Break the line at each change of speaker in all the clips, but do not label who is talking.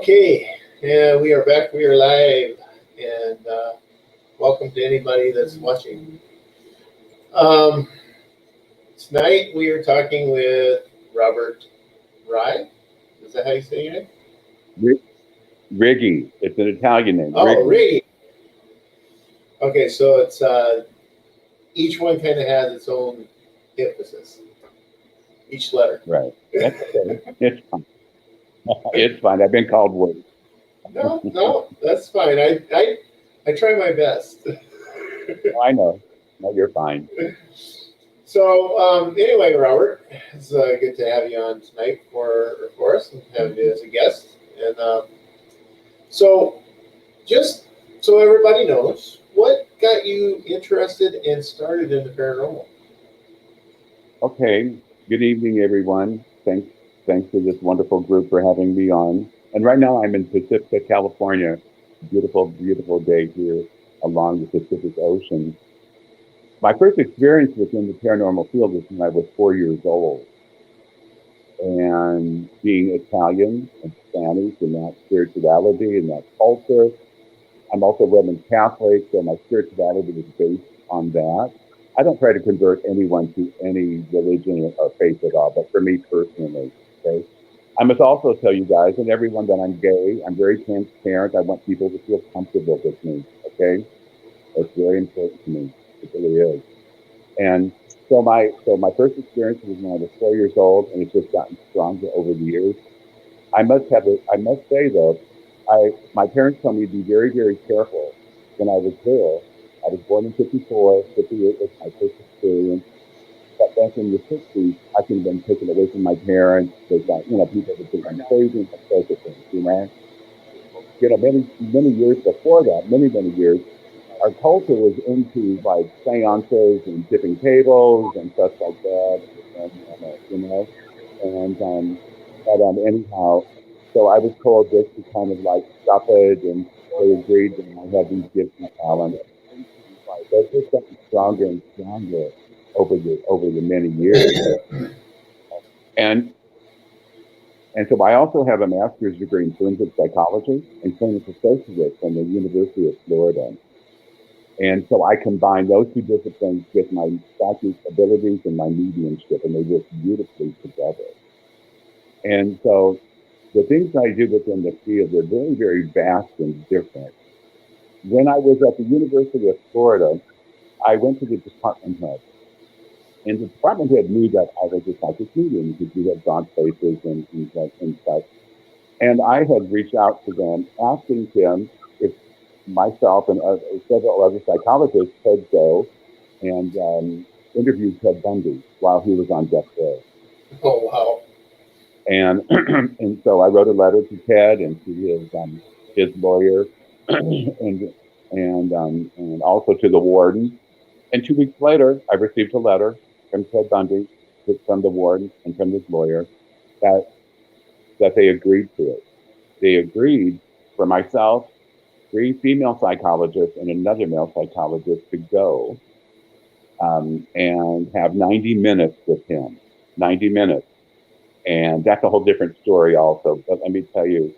Okay, yeah, we are back. We are live, and welcome to anybody that's watching. Um, Tonight we are talking with Robert Rye. Is that how you say your name?
Ri- Righi. It's an Italian name.
Oh,
Righi.
Righi. Okay, so it's each one kind of has its own emphasis. Each letter.
Right. That's okay. It's fine. It's fine. I've been called worse.
No, that's fine. I try my best.
I know. No, you're fine.
So anyway, Robert, it's good to have you on tonight for us and have you as a guest. And so, just so everybody knows, what got you interested and started in the paranormal?
Okay. Good evening, everyone. Thanks to this wonderful group for having me on. And right now I'm in Pacifica, California. Beautiful, beautiful day here along the Pacific Ocean. My first experience within the paranormal field was when I was 4 years old. And being Italian and Spanish and that spirituality and that culture, I'm also Roman Catholic, so my spirituality was based on that. I don't try to convert anyone to any religion or faith at all, but for me personally, okay. I must also tell you guys and everyone that I'm gay. I'm very transparent. I want people to feel comfortable with me, okay? It's very important to me. It really is. And so my first experience was when I was 4 years old, and it's just gotten stronger over the years. I must say though, my parents told me to be very, very careful when I was there. I was born in 54, 58 was my first experience. But back in the 60s, I could have been taken away from my parents. They got, people would think I'm crazy and that sort of things. Many years before that, many years, our culture was into like seances and tipping tables and stuff like that. You know, and anyhow, so I was told just to kind of like stop it, and they agreed that I had these gifts and talents. So it's just gotten stronger and stronger over the many years. And and so I also have a master's degree in forensic psychology and clinical socialist from the University of Florida. And so I combine those two disciplines with my psychic abilities and my mediumship, and they work beautifully together. And so the things I do within the field are very, very vast and different. When I was at the University of Florida, I went to the department head, and the department head knew that I was a psychic medium because we had gone places and such. And I had reached out to them asking them if myself and several other psychologists could go and interview Ted Bundy while he was on death row.
Oh wow!
And and so I wrote a letter to Ted and to his lawyer, and also to the warden. And 2 weeks later, I received a letter from Ted Bundy, from the warden, and from his lawyer that they agreed to it. They agreed for myself, three female psychologists, and another male psychologist to go and have 90 minutes with him. 90 minutes. And that's a whole different story also. But let me tell you,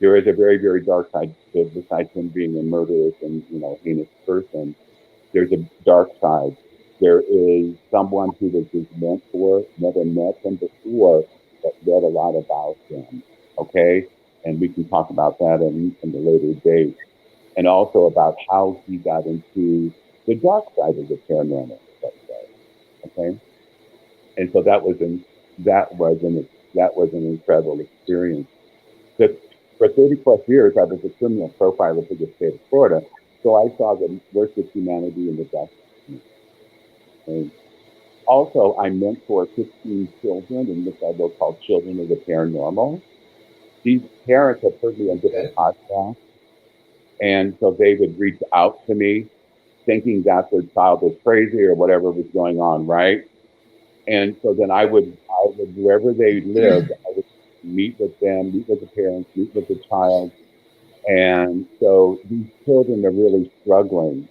there is a very, very dark side to it. Besides him being a murderous and, heinous person, there's a dark side. There is someone who was his mentor, never met him before, but read a lot about him. Okay? And we can talk about that in the later days. And also about how he got into the dark side of the paranormal, let's say. Okay? And so that was an incredible experience. Just for 30 plus years, I was a criminal profiler for the state of Florida, so I saw the worst of humanity in the best. And also, I mentor 15 children in this I will call Children of the Paranormal. These parents have heard me on different podcasts, and so they would reach out to me thinking that their child was crazy or whatever was going on, right? And so then I would wherever they lived, I would meet with them, meet with the parents, meet with the child. And so these children are really struggling.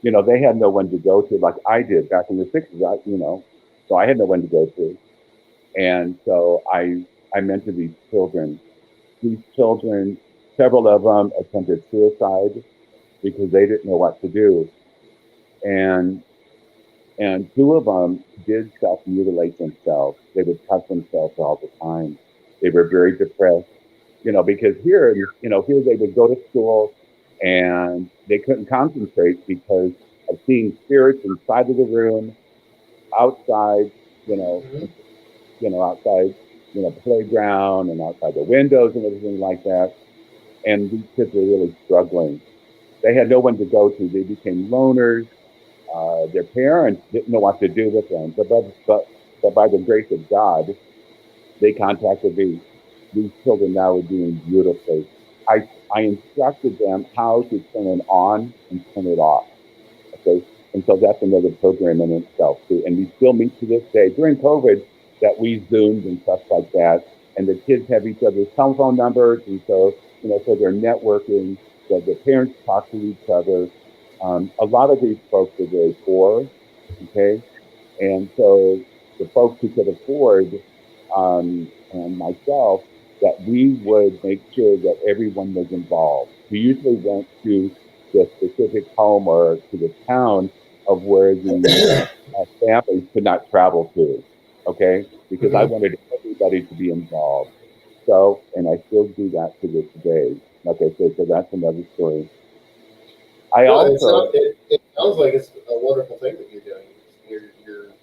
They had no one to go to like I did back in the 60s, so I had no one to go to. And so I mentor these children, these children, several of them attempted suicide because they didn't know what to do. And two of them did self mutilate themselves. They would cut themselves all the time. They were very depressed, because here they would go to school and they couldn't concentrate because of seeing spirits inside of the room, outside, you know,
Mhm.
outside, the playground and outside the windows and everything like that. And these kids were really struggling. They had no one to go to. They became loners. Their parents didn't know what to do with them. But by the grace of God, they contacted me. These children now are doing beautifully. I instructed them how to turn it on and turn it off. Okay. And so that's another program in itself too. And we still meet to this day. During COVID, that we zoomed and stuff like that. And the kids have each other's telephone numbers, and so they're networking. So the parents talk to each other. A lot of these folks are very poor. Okay, and so the folks who could afford, and myself, that we would make sure that everyone was involved. We usually went to the specific home or to the town of where the families could not travel to, okay? Because I
Mhm.
wanted everybody to be involved. So, and I still do that to this day. Like I said, so that's another story. I
No,
also,
it sounds like it's a wonderful thing that you're doing. You're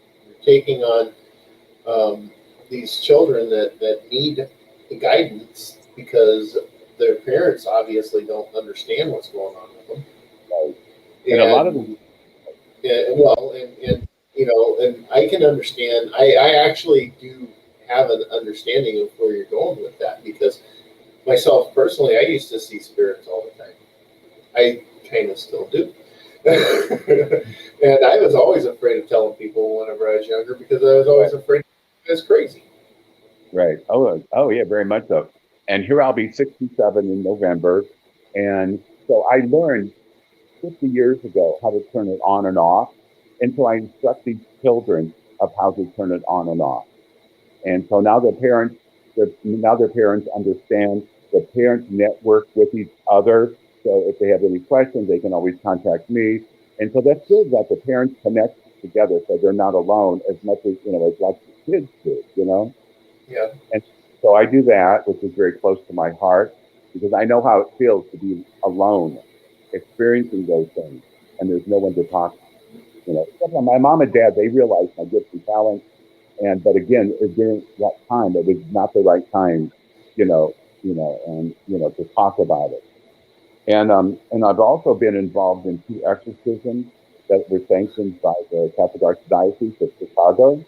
taking on these children that need the guidance because their parents obviously don't understand what's going on with them.
and a lot of
And
the,
well, and and I can understand. I actually do have an understanding of where you're going with that because myself personally, I used to see spirits all the time. I kind of still do. And I was always afraid of telling people whenever I was younger because I was always afraid I was crazy.
right. Oh, yeah, very much so. And here I'll be 67 in November. And so I learned 50 years ago how to turn it on and off. And so I instruct these children of how to turn it on and off. And so now their parents understand. The parents network with each other. So if they have any questions, they can always contact me. And so that's good that the parents connect together so they're not alone as much as, as like the kids do.
Yeah.
And so I do that, which is very close to my heart because I know how it feels to be alone, experiencing those things, and there's no one to talk to. Except for my mom and dad, they realized my gifts and talents, but again, during that time, it was not the right time, to talk about it. And I've also been involved in two exorcisms that were sanctioned by the Catholic Archdiocese of Chicago,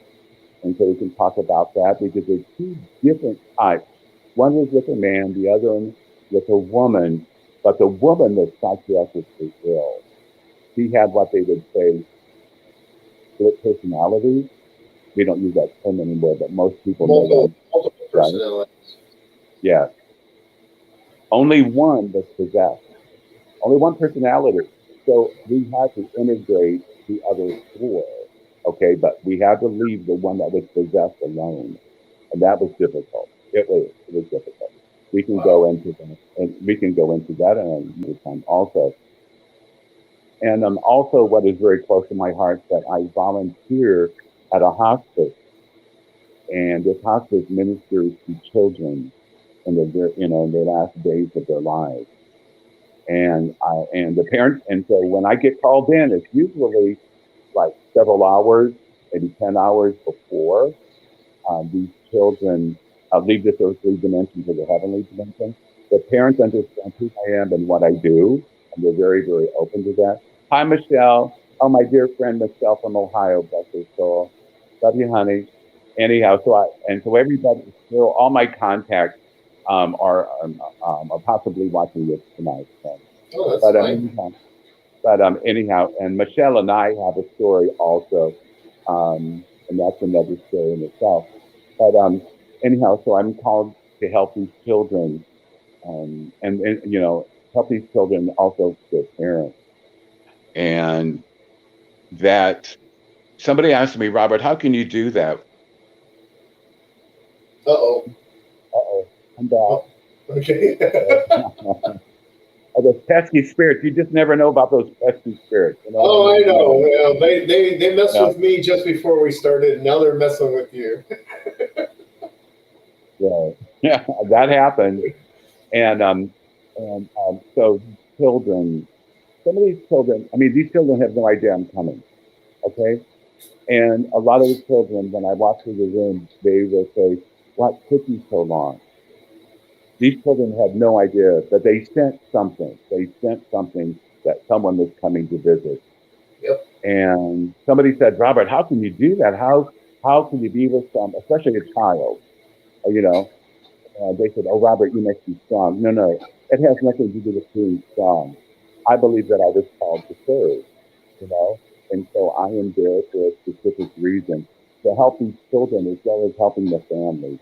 and so we can talk about that because there's two different types. One was with a man, the other one with a woman, but the woman was psychiatrically ill. She had what they would say split personality. We don't use that term anymore, but most people know what
Multiple
I'm right.
personalities.
Yeah. Only one was possessed. Only one personality. So we had to integrate the other four. Okay, but we had to leave the one that was possessed alone. And that was difficult. It was difficult. We can go
Wow.
into that, and we can go into that another time also. And also, what is very close to my heart that I volunteer at a hospice, and this hospice ministers to children in in their last days of their lives. And the parents, and so when I get called in, it's usually like several hours, maybe 10 hours before these children leave this earthly dimension to the heavenly dimension. The parents understand who I am and what I do, and they're very, very open to that. Hi, Michelle. Oh, my dear friend Michelle from Ohio, bless her soul. Love you, honey. Anyhow, so everybody, so all my contacts are possibly watching this tonight. So.
Oh, that's
But
fine.
anyhow, and Michelle and I have a story also, and that's another story in itself. But anyhow, so I'm called to help these children, and help these children also their parents. And that somebody asked me, Robert, how can you do that?
Uh oh.
Uh-oh, I'm back.
Oh. Okay.
Those pesky spirits. You just never know about those pesky spirits. You know what I
Oh, I
mean? You never
know.
know.
Well, they messed
Yeah,
with me just before we started, and now they're messing with you.
yeah, yeah. That happened, and so children. Some of these children. I mean, these children have no idea I'm coming. Okay, and a lot of the children, when I walk through the room, they will say, "What took you so long?" These children had no idea that they sent something. They sent something that someone was coming to visit.
Yep.
And somebody said, Robert, how can you do that? How can you be with some, especially a child? You know, they said, "Oh, Robert, you must be strong." No, no, it has nothing to do with being strong. I believe that I was called to serve. You know, and so I am there for a specific reason to help these children as well as helping the families.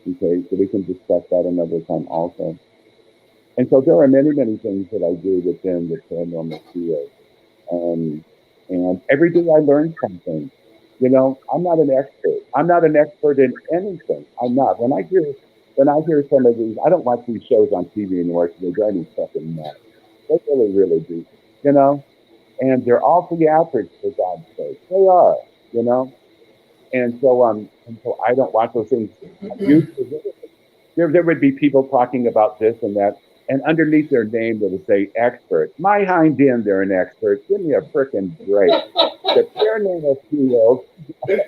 Okay, so we can discuss that another time also. And so there are many, many things that I do within the paranormal field. Um, and every day I learn something. You know, I'm not an expert. I'm not an expert in anything. I'm not. When I hear some of these, I don't watch these shows on TV anymore because they drive me fucking nuts. They really, really do. You know, and they're all theatrics for God's sake. They are. You know, and so I don't watch those things. I used to. There would be people talking about this and that, and underneath their name they would say expert. My hind end, they're an expert. Give me a frickin' break. The paranormal field, the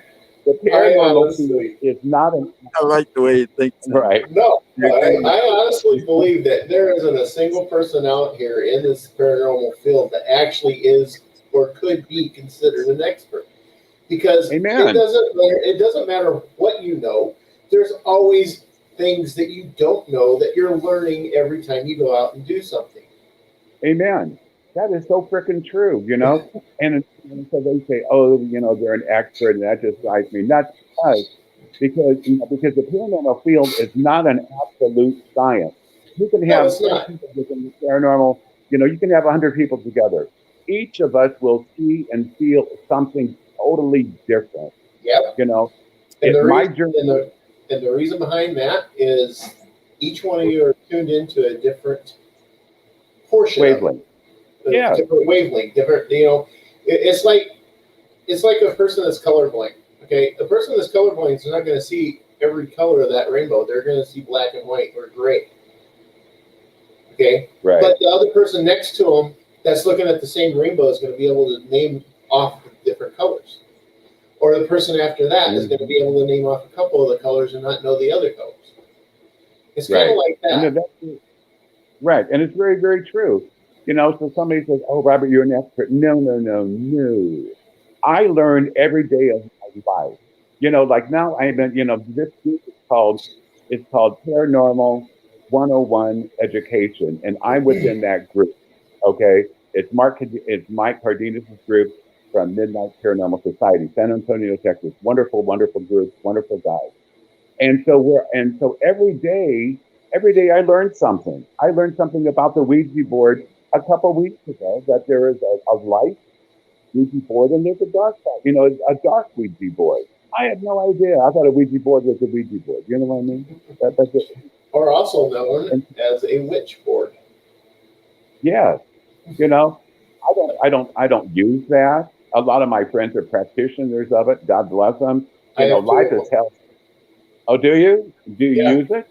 I
paranormal field
honestly,
is not an
I like the way you think, Sam.
right.
no,
You're kind
I honestly believe that there isn't a single person out here in this paranormal field that actually is or could be considered an expert. Because
Amen.
it doesn't matter what you know. There's always things that you don't know that you're learning every time you go out and do something.
Amen. That is so freaking true, you know? And so they say, oh, they're an expert, and that just drives me nuts. Because, because the paranormal field is not an absolute science. You can
No,
have
it's
10
not.
people within the paranormal, you can have 100 people together. Each of us will see and feel something totally different.
Yep.
You know,
And
if
the
my
reason
journey
and the reason behind that is each one of you are tuned into a different portion of it,
wavelength,
a
yeah,
different wavelength, different. It's like a person that's colorblind. Okay, a person that's colorblind is not going to see every color of that rainbow. They're going to see black and white or gray. Okay,
right,
but the other person next to them that's looking at the same rainbow is going to be able to name off the different colors. Or the person after that is going to
mhm,
be able to name off a couple of the colors and not know the other colors. It's kind of
right.
like
And
that.
that's right. And it's very, very true. So somebody says, oh, Robert, you're an expert. No, no, no, no. I learn every day of my life. Like now I'm in, this group is it's called Paranormal 101 Education. And I'm within that group. Okay. It's Mike Cardenas' group from Midnight Paranormal Society, San Antonio, Texas. Wonderful, wonderful group, wonderful guys. And so every day I learned something. I learned something about the Ouija board a couple weeks ago, that there is a light Ouija board and there's a dark side, a dark Ouija board. I had no idea. I thought a Ouija board was a Ouija board. You know what I mean? That's it.
Or also known
And
as a witch board.
yeah, you know, I don't use that. A lot of my friends are practitioners of it. God bless them.
I have two
Life
of
is
them.
hell. Oh, do you? Do you
Yeah,
use it?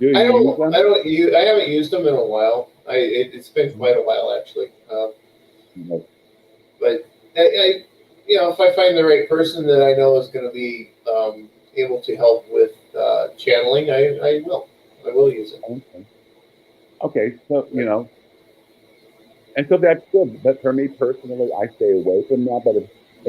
Do you use
I
them?
don't use, I haven't used them in a while. It's been quite a while actually. But if I find the right person that I know is going to be able to help with channeling, I will. I will use it.
Okay. Okay, so
But,
and so that's good. But for me personally, I stay away from that. But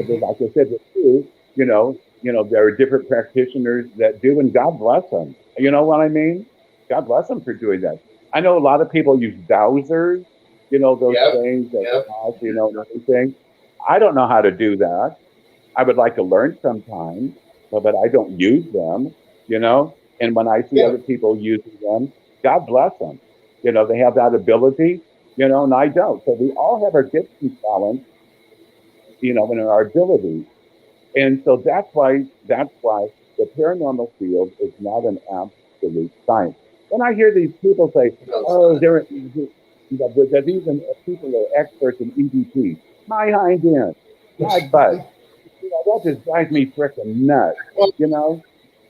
like I said, with you, there are different practitioners that do, and God bless them. You know what I mean? God bless them for doing that. I know a lot of people use dowsers, those
yep,
things that
yep,
cause, and everything. I don't know how to do that. I would like to learn sometime, but I don't use them, you know. And when I see
yep,
other people using them, God bless them. They have that ability, and I don't. So we all have our gifts and talents, and our abilities. And so that's why the paranormal field is not an absolute science. when I hear these people say,
No, it's
"Oh,
not.
there's even people that are experts in EVP," my hind end, my butt. That just drives me freaking nuts.
Well,
You know?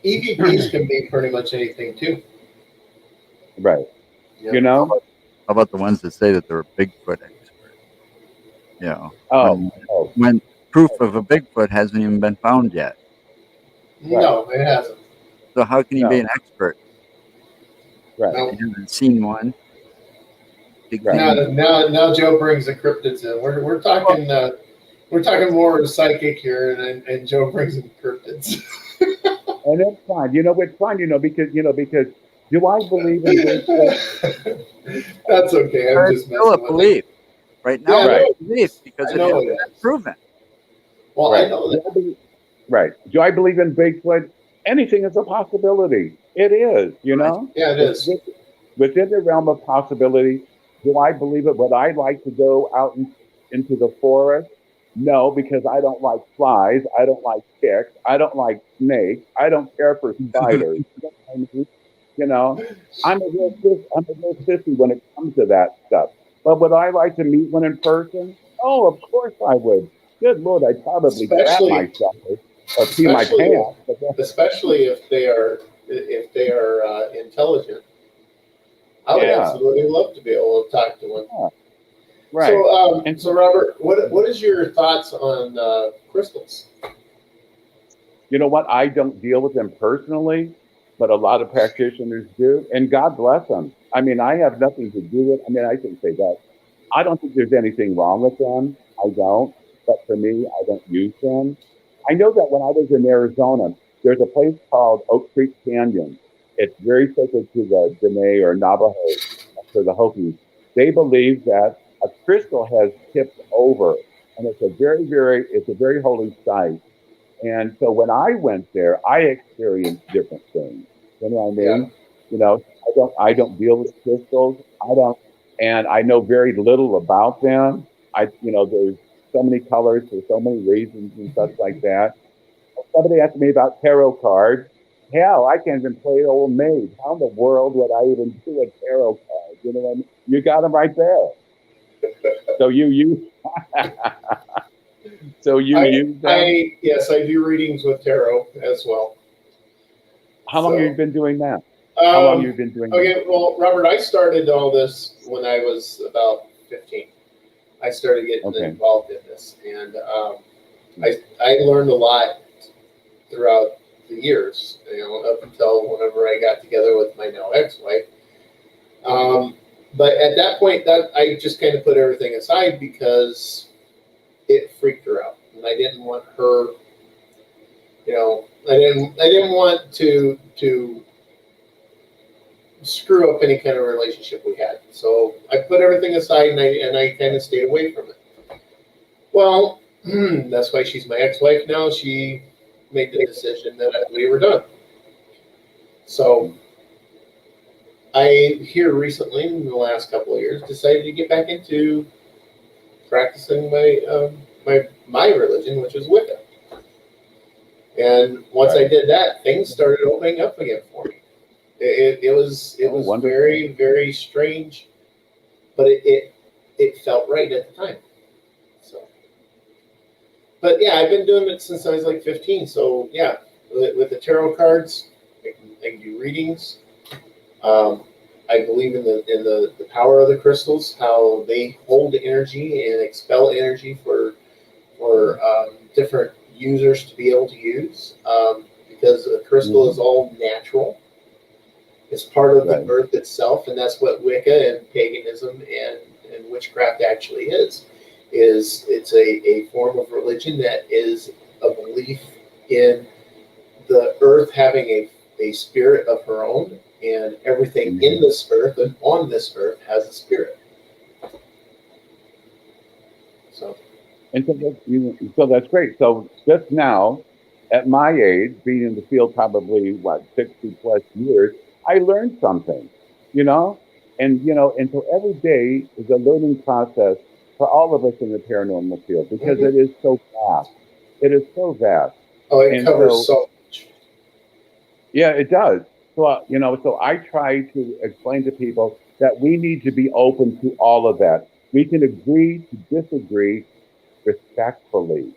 EVPs can be pretty much anything too.
Right.
Yeah.
You know?
How about the ones that say that they're a Bigfoot expert? You know,
Oh, oh,
when proof of a Bigfoot hasn't even been found yet.
right.
No, it hasn't.
So how can you be
No,
an expert?
right,
No.
You haven't seen one.
right.
Now Joe brings the cryptids in. We're talking more psychic here, and Joe brings in cryptids.
And it's fine. It's fine, because do I believe in Bigfoot?
That's okay. I'm
It's
just
still a
messing with it.
belief. Right
Yeah,
now,
I
it's
Right,
know.
a belief because
I
it
know
hasn't
it
been
is.
proven.
Well, I
right.
know
Do
that.
I believe, right. Do I believe in Bigfoot? Anything is a possibility. It is,
Right?
Yeah, it
It's
is.
within the realm of possibility. Do I believe it? Would I like to go out into the forest? No, because I don't like flies. I don't like ticks. I don't like snakes. I don't care for spiders. You know what I mean? You know, I'm a real sissy when it comes to that stuff. But would I like to meet one in person? Oh, of course I would. Good Lord, I'd probably crap
Especially,
myself or pee my
especially if,
pants. But
especially if they are intelligent. I would
yeah,
absolutely love to be able to talk to one.
yeah, right.
So,
And
so Robert, what is your thoughts on crystals?
you know what? I don't deal with them personally, but a lot of practitioners do, and God bless them. I mean, I have nothing to do with. I mean, I can say that. I don't think there's anything wrong with them. I don't. But for me, I don't use them. I know that when I was in Arizona, there's a place called Oak Creek Canyon. It's very sacred to the Dene or Navajo, to the Hopi. They believe that a crystal has tipped over, and it's a very holy site. And so when I went there, I experienced different things. You know what I
Yeah.
mean? I don't deal with crystals. I don't, and I know very little about them. There's so many colors for so many reasons and such like that. Somebody asked me about tarot cards. Hell, I can't even play old maid. How in the world would I even do a tarot card? You know what I mean? You got them right there. So you
I,
use them.
yes, I do readings with tarot as well.
How long have you
So,
been doing that? How long have
um,
you been doing that?
okay, well, Robert, I started all this when I was about 15. I started getting
Okay.
involved in this, and I learned a lot throughout the years, up until whenever I got together with my now ex-wife. But at that point, that I just kind of put everything aside because it freaked her out, and I didn't want her. I didn't want to screw up any kind of relationship we had. So I put everything aside, and I kind of stayed away from it. Well, that's why she's my ex-wife now. She made the decision that we were done. So I here recently, in the last couple of years, decided to get back into practicing my religion, which is Wicca. And once I
Right.
did that, things started opening up again for me. It was
Wonderful.
very, very strange, but it felt right at the time. So, but yeah, I've been doing it since I was like 15. So yeah, with the tarot cards, I can do readings. Um, I believe in the power of the crystals, how they hold energy and expel energy for different users to be able to use. Because the crystal
Hmm.
is all natural. It's part of the
Right.
earth itself, and that's what Wicca and paganism and witchcraft actually is. It's a form of religion that is a belief in the earth having a spirit of her own, and everything in
Hmm.
this earth and on this earth has a spirit. So
So that's great. So just now, at my age, being in the field probably 60 plus years, I learned something, you know, and so every day is a learning process for all of us in the paranormal field because
mhm.
it is so vast. It is so vast.
Oh, it
And
covers
so,
so much.
yeah, it does. So I try to explain to people that we need to be open to all of that. We can agree to disagree respectfully.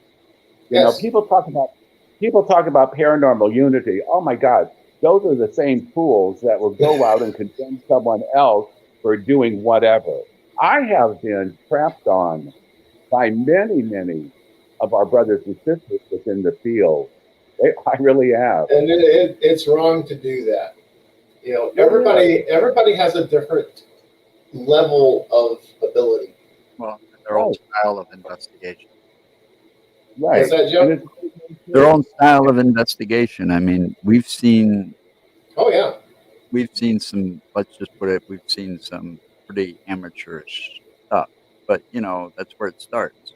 Yes.
People talk about paranormal unity. Oh my God, those are the same fools that will go out and condemn someone else for doing whatever. I have been trapped on by many, many of our brothers and sisters within the field. I really have.
And it's wrong to do that. You know,
Yeah, yeah.
everybody has a different level of ability.
Well, their own
Right,
style of investigation.
What's
right.
that,
And
Joe?
it's
Their own style of investigation. I mean,
Oh yeah.
we've seen some. Let's just put it. We've seen some pretty amateurish stuff, but that's where it starts.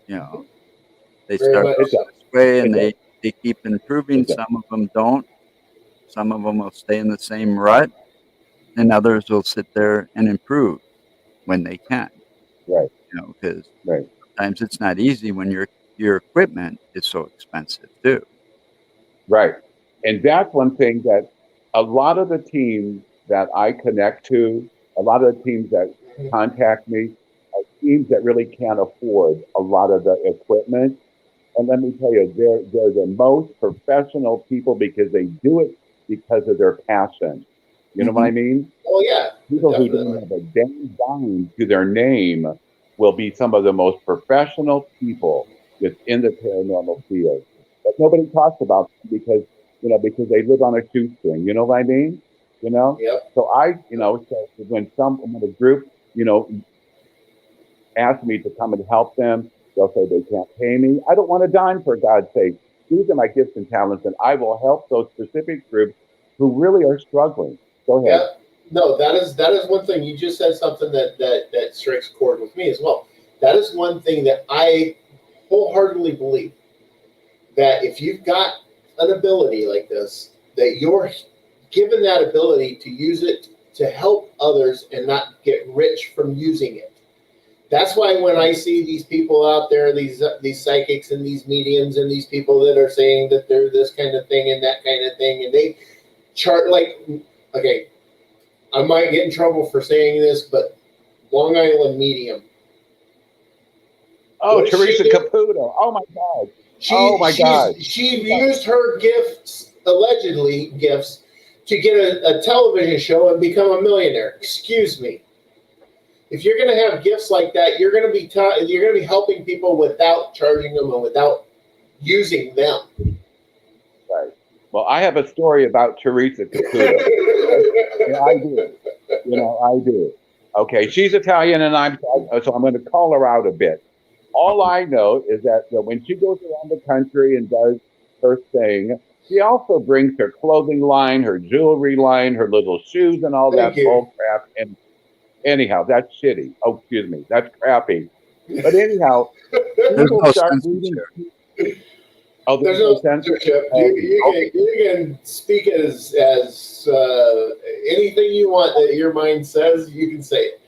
You know, they
Very
start
much
out
it
so.
does.
this way,
It
and
does.
they keep improving.
It does.
Some of them don't. Some of them will stay in the same rut, and others will sit there and improve when they can.
Right,
Because
right.
sometimes it's not easy when your equipment is so expensive too.
Right. And that's one thing that a lot of the teams that I connect to, a lot of the teams that
Mhm.
contact me, are teams that really can't afford a lot of the equipment. And let me tell you, they're the most professional people because they do it because of their passion. You know what
Hmm.
I mean?
Oh yeah,
People who don't
definitely.
have a damn dime to their name will be some of the most professional people within the paranormal field. But nobody talks about them because they live on a shoestring. You know what I mean? You know.
Yep.
So so when a group, ask me to come and help them, they'll say they can't pay me. I don't want a dime for God's sake. These are my gifts and talents, and I will help those specific groups who really are struggling. Go ahead.
Yeah. No, that is one thing. You just said something that strikes a chord with me as well. That is one thing that I wholeheartedly believe, that if you've got an ability like this, that you're given that ability to use it to help others and not get rich from using it. That's why when I see these people out there, these psychics and these mediums and these people that are saying that they're this kind of thing and that kind of thing, and they chart like, okay, I might get in trouble for saying this, but Long Island medium,
Oh,
what she
Teresa
did,
Caputo. Oh my God. Oh
she
my God.
she used her gifts, allegedly gifts, to get a television show and become a millionaire. Excuse me. If you're going to have gifts like that, you're going to be helping people without charging them and without using them.
Right. Well, I have a story about Teresa Caputo. Okay. Yeah, I do. I do. Okay. She's Italian, and so I'm going to call her out a bit. All I know is that when she goes around the country and does her thing, she also brings her clothing line, her jewelry line, her little shoes, and all
Thank
that
you.
bull crap. And anyhow, that's shitty. Oh, excuse me, that's crappy. But anyhow,
There's
people
no
start reading.
censorship.
Oh,
There's
there's
no
no sense.
censorship.
Oh,
You can speak as anything you want that your mind says. You can say it.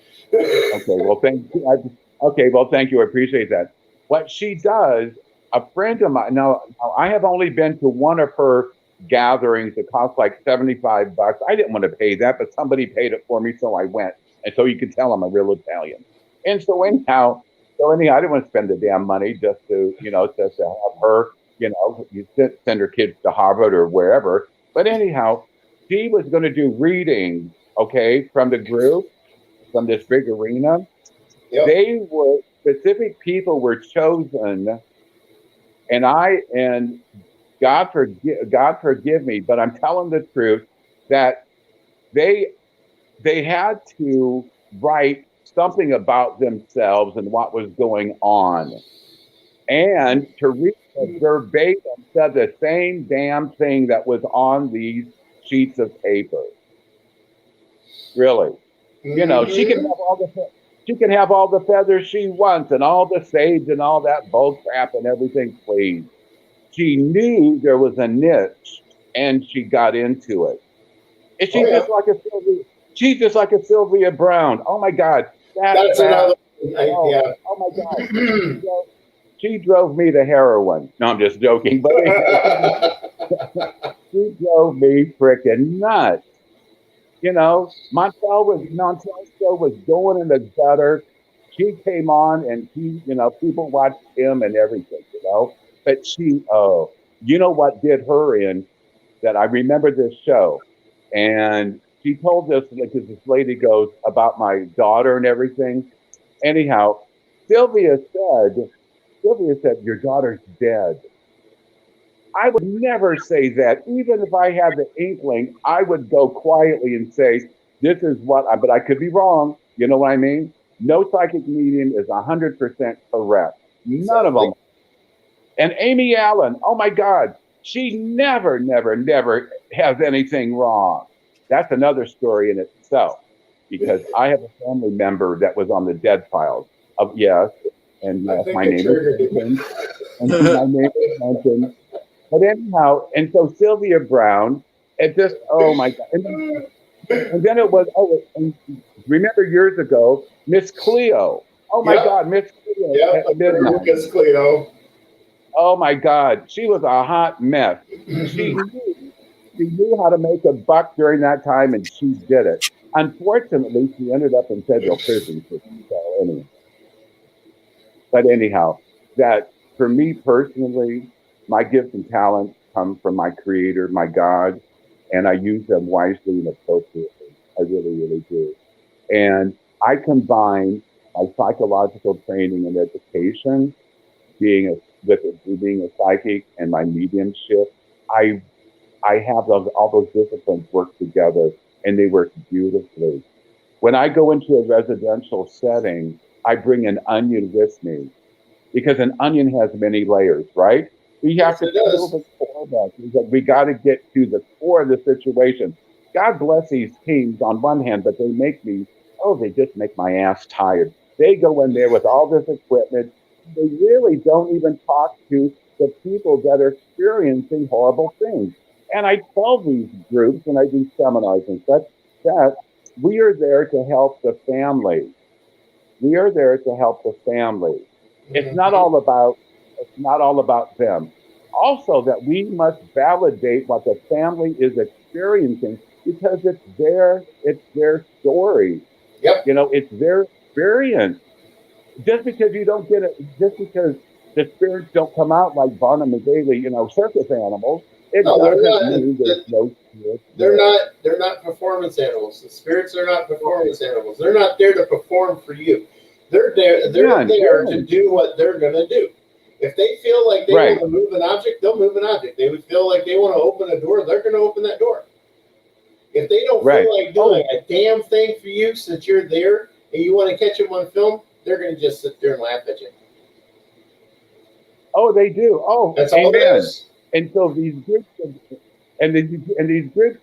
okay. Well, thank you. Okay. Well, thank you. I appreciate that. What she does, a friend of mine. Now, I have only been to one of her gatherings. It cost like $75. I didn't want to pay that, but somebody paid it for me, so I went. And so you can tell I'm a real Italian. And so anyhow, I didn't want to spend the damn money just to have her. You send her kids to Harvard or wherever. But anyhow, she was going to do readings, okay, from the group from this big arena.
Yep.
They were specific people were chosen, and God forgive me, but I'm telling the truth that they they had to write something about themselves and what was going on. And Teresa verbatim said the same damn thing that was on these sheets of paper. Really. She can
Mm-hmm.
have all the feathers she wants and all the sage and all that bull crap and everything, please. She knew there was a niche and she got into it. And
Oh yeah.
she's just like a Sylvia Brown. Oh my God. That
That's
fat.
another.
Oh,
Yeah.
oh my God. She drove me to heroin. No, I'm just joking. But She drove me freaking nuts. You know, Montalvo was going in the gutter. She came on and people watched him and everything, you know. But you know what did her in that I remember this show. And she told this, because this lady goes about my daughter and everything. Anyhow, Sylvia Sylvia said, your daughter's dead. I would never say that. Even if I had the inkling, I would go quietly and say, this is but I could be wrong. You know what I mean? No psychic medium is 100% correct. None of
Exactly.
them. And Amy Allen, oh my God, she never, never, never has anything wrong. That's another story in itself because I have a family member that was on the dead files of yes, and
I
yes,
think
my
I
name is
triggered you.
mentioned, and my name is mentioned. But anyhow, and so Sylvia Brown, it just, oh my God. And then it was, and remember years ago, Miss Cleo. Oh my
Yep.
God, Miss Cleo
Yep.
at midnight.
Lucas Cleo.
Oh my God, she was a hot mess. She knew, she knew how to make a buck during that time, and she did it. Unfortunately, she ended up in federal prison system. So anyway, but anyhow, that for me personally, my gifts and talents come from my Creator, my God, and I use them wisely and appropriately. I really, really do. And I combine my psychological training and education being a psychic and my mediumship. I I have all those disciplines work together and they work beautifully. When I go into a residential setting, I bring an onion with me because an onion has many layers, right? We have
Yes,
to
it
peel
does.
the core back because we got to get to the core of the situation. God bless these teams on one hand, but they just make my ass tired. They go in there with all this equipment. They really don't even talk to the people that are experiencing horrible things. And I tell these groups and I do seminars and such that we are there to help the family. We are there to help the family. It's not
Mhm.
all about it's not all about them. Also that we must validate what the family is experiencing because it's their story.
Yep.
You know, it's their experience. Just because you don't get it, just because the spirits don't come out like Barnum and Bailey, circus animals, it
No, they're
doesn't
not.
mean there's no spirit
They're
there.
not. They're not performance animals. The spirits are not performance animals. They're not there to perform for you. They're there. They're
None,
there to
really.
do what they're gonna do. If they feel like they want
Right,
to move an object, they'll move an object. They would feel like they want to open a door, they're gonna open that door. If they don't
right.
feel like doing
Oh,
a damn thing for you since you're there and you want to catch them on film, they're gonna just sit there and laugh at you.
oh, they do. Oh,
That's all it
amen.
is.
And so these groups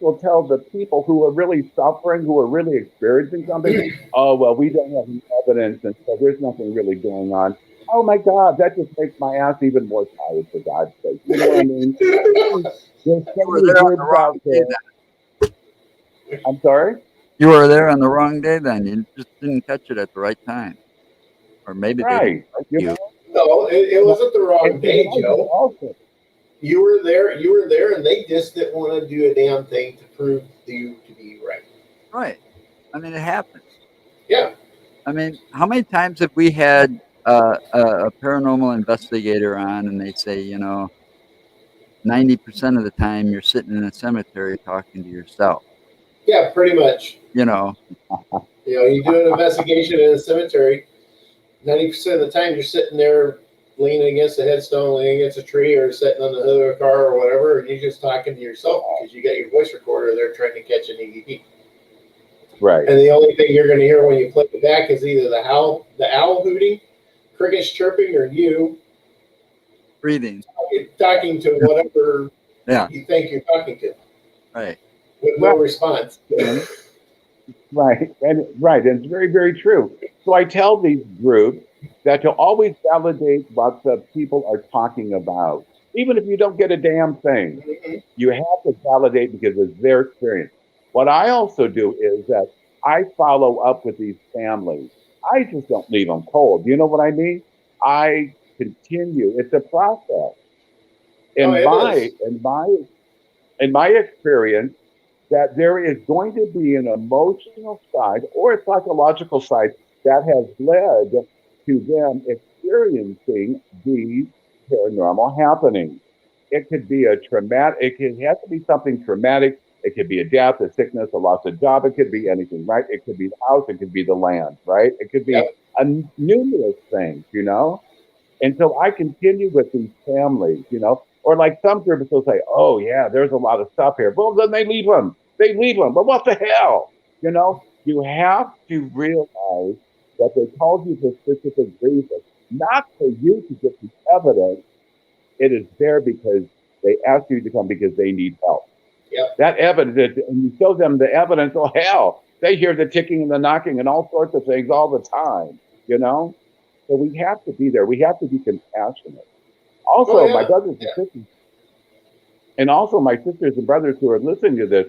will tell the people who are really suffering, who are really experiencing something, oh well, we don't have any evidence, and so there's nothing really going on. Oh my God, that just makes my ass even more tired. For God's sake, you know what I mean? There's
You
so
were
many
there on the
groups
wrong
out
day
there. I'm sorry.
You were there on the wrong day then. You just didn't catch it at the right time. Or maybe they didn't
Right.
like
You
you.
know,
No, it
no,
wasn't the wrong
and see,
day,
what I do
Joe.
also.
You were there. You were there, and they just didn't want to do a damn thing to prove you to be right.
Right. I mean, it happens.
Yeah.
I mean, how many times have we had a paranormal investigator on and they say, 90% of the time you're sitting in a cemetery talking to yourself,
Yeah, pretty much.
you know?
You do an investigation in a cemetery. 90% of the time, you're sitting there leaning against a headstone, leaning against a tree, or sitting on the hood of a car or whatever, and you're just talking to yourself because you got your voice recorder there trying to catch an EVP.
Right.
And the only thing you're going to hear when you play it back is either the owl hooting, crickets chirping, or you
Breathing.
talking to whatever
Yeah,
you think you're talking to
right.
with no
Right.
response.
Right. And it's very, very true. So I tell these groups that to always validate what the people are talking about. Even if you don't get a damn thing,
Mhm.
you have to validate because it's their experience. What I also do is that I follow up with these families. I just don't leave them cold. You know what I mean? I continue. It's a process.
Oh,
In
it
my
is.
in my in my experience, that there is going to be an emotional side or a psychological side that has led to them experiencing these paranormal happenings. It could be a traumatic, it has to be something traumatic. It could be a death, a sickness, a loss of job. It could be anything, right? It could be the house. It could be the land, right? It could be
Yep.
numerous things, you know? And so I continue with these families, you know, or like some groups will say, oh, yeah, there's a lot of stuff here. Well, then they leave them. They leave them. But what the hell? You know, you have to realize that they called you for specific reasons, not for you to get the evidence. It is there because they asked you to come because they need help.
Yep.
That evidence, and you show them the evidence, oh, hell, they hear the ticking and the knocking and all sorts of things all the time, you know? So we have to be there. We have to be compassionate.
Oh
Also, my
yeah.
brothers and sisters, and also my sisters and brothers who are listening to this,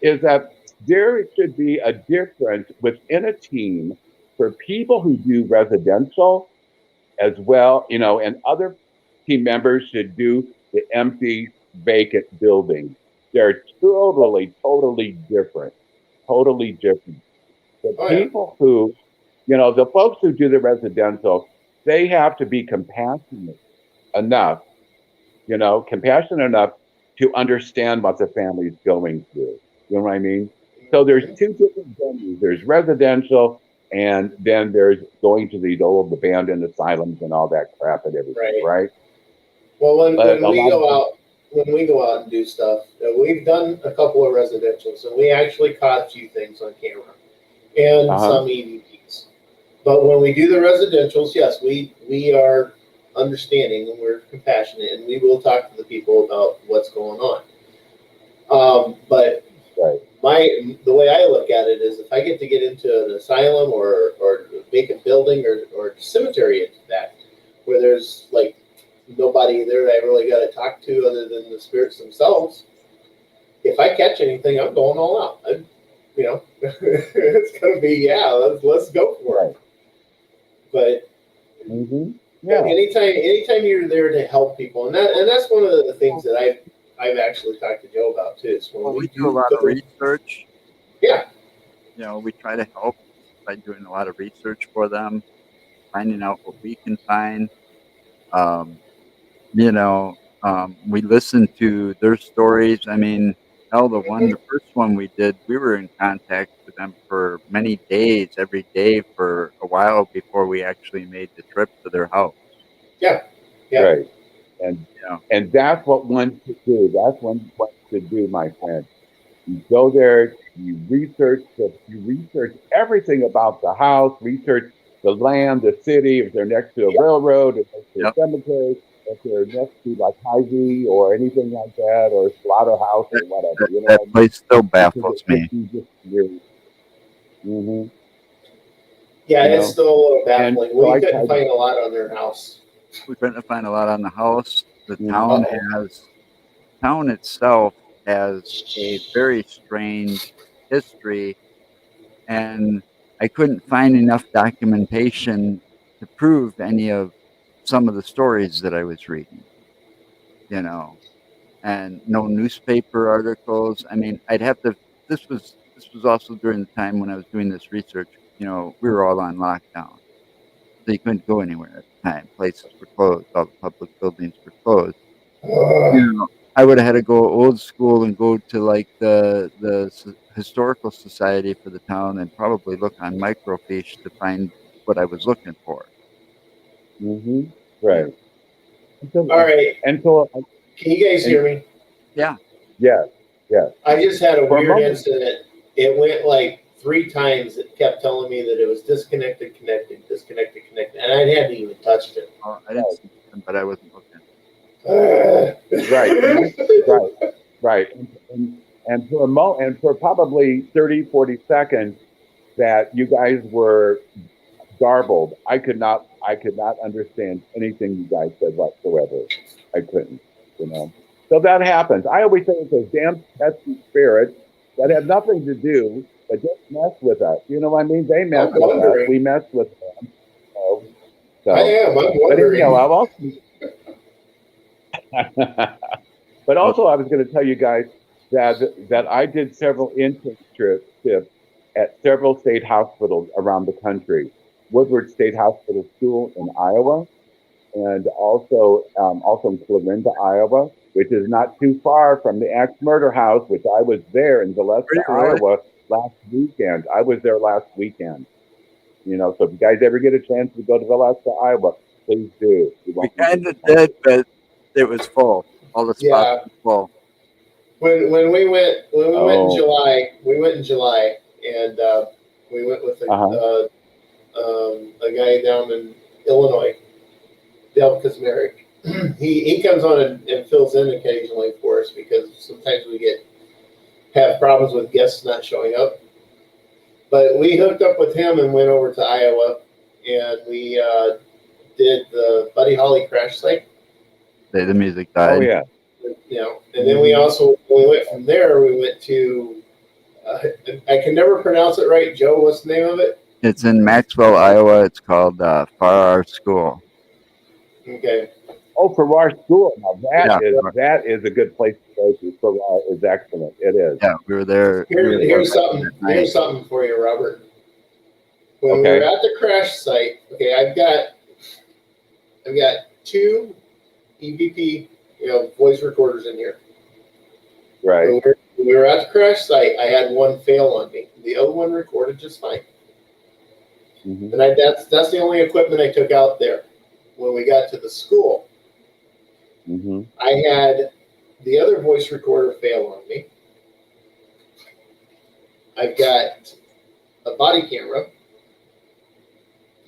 is that there should be a difference within a team for people who do residential as well, you know, and other team members should do the empty, vacant building. They're totally different. Totally different. The
Oh yeah.
people who, you know, the folks who do the residential, they have to be compassionate enough, you know, compassionate enough to understand what the family's going through. You know what I mean? So there's
Mhm.
two different venues. There's residential, and then there's going to these old abandoned asylums and all that crap and everything,
Right.
right?
Well,
But
when
a
we
lot of
go out, when we go out and do stuff, we've done a couple of residentials, and we actually caught a few things on camera and
uh-huh,
some EVPs. But when we do the residentials, yes, we are understanding and we're compassionate, and we will talk to the people about what's going on. But
right,
the way I look at it is, if I get into an asylum or vacant building or cemetery into that, where there's like nobody there that I really got to talk to other than the spirits themselves. If I catch anything, I'm going all out. You know, it's gonna be, yeah. Let's go for
right.
it. But
Mm-hmm. Yeah.
anytime you're there to help people, and that's one of the things that I've actually talked to Joe about too. Is when
Well,
we
we do a
do
lot of
go,
research.
yeah,
You know, we try to help by doing a lot of research for them, finding out what we can find. Um, you know, we listen to their stories. I mean, hell, the first one we did, we were in contact with them for many days, every day for a while before we actually made the trip to their house.
yeah, yeah.
Right. And
You know,
and that's what one should do. That's what one should do, my friend. You go there, you research everything about the house, research the land, the city, if they're next to a
Yep.
railroad, if next to a
yep.
cemetery, if they're next to like Hy-Vee or anything like that, or slaughterhouse or
That,
whatever.
that,
You know
that
what I mean?
place still
Because
baffles
it could
me.
be just weird. Hmm.
Yeah,
You
it's
know?
still a little
And
baffling.
so
We
I
couldn't
try to
find a lot on their house.
We couldn't find a lot on the house. The
mhm,
has town itself has a very strange history, and I couldn't find enough documentation to prove any of some of the stories that I was reading, you know, and no newspaper articles. I mean, I'd have to. This was also during the time when I was doing this research. You know, we were all on lockdown, so you couldn't go anywhere at the time. Places were closed. All the public buildings were closed. You know, I would have had to go old school and go to like the historical society for the town and probably look on microfiche to find what I was looking for.
mhm,
Yeah.
right. And
All
so,
right,
and so,
can you guys
and
hear me?
Yeah.
yes, yes.
I just had a
For a
weird
moment,
incident. It went like 3 times. It kept telling me that it was disconnected, connected, disconnected, connected, and I hadn't even touched it.
I didn't see them, but I wasn't looking.
right, right, right. And for and for probably 30, 40 seconds that you guys were garbled. I could not understand anything you guys said whatsoever. I couldn't, you know. So that happens. I always say it's those damn pesky spirits that have nothing to do but just mess with us. You know what I mean? They mess
I'm
with us. We
wondering.
mess with them. So,
I
so
am. I'm
but anyhow,
wondering.
I've also but
Well,
also I was going to tell you guys. that I did several internships at several state hospitals around the country. Woodward State Hospital School in Iowa, and also in Clarinda, Iowa, which is not too far from the Axe Murder House, which I was there in Gillespie,
Really?
Iowa last weekend. I was there last weekend. So if you guys ever get a chance to go to Gillespie, Iowa, please do. You
We
won't be
kind of
disappointed.
did, but it was full. All the spots
Yeah.
were full.
When we went in
Oh.
July, and we went with a guy down in Illinois, Dale Kazmarek. he comes on and fills in occasionally for us because sometimes we have problems with guests not showing up. But we hooked up with him and went over to Iowa, and we did the Buddy Holly crash site.
The music died.
Oh yeah.
And then we also, when we went from there, we went to, I can never pronounce it right. Joe, what's the name of it?
It's in Maxwell, Iowa. It's called Farrar School.
Okay.
Oh, Farrar School. Now that is a good place to go to. Farrar is excellent. It is.
Yeah, we were there.
Here's something for you, Robert. When we were at the crash site, okay, I've got two EVP, voice recorders in here.
Right.
When we were at the crash site, I had one fail on me. The other one recorded just fine.
Mm-hmm.
And that's the only equipment I took out there. When we got to the school,
mm-hmm.
I had the other voice recorder fail on me. I've got a body camera.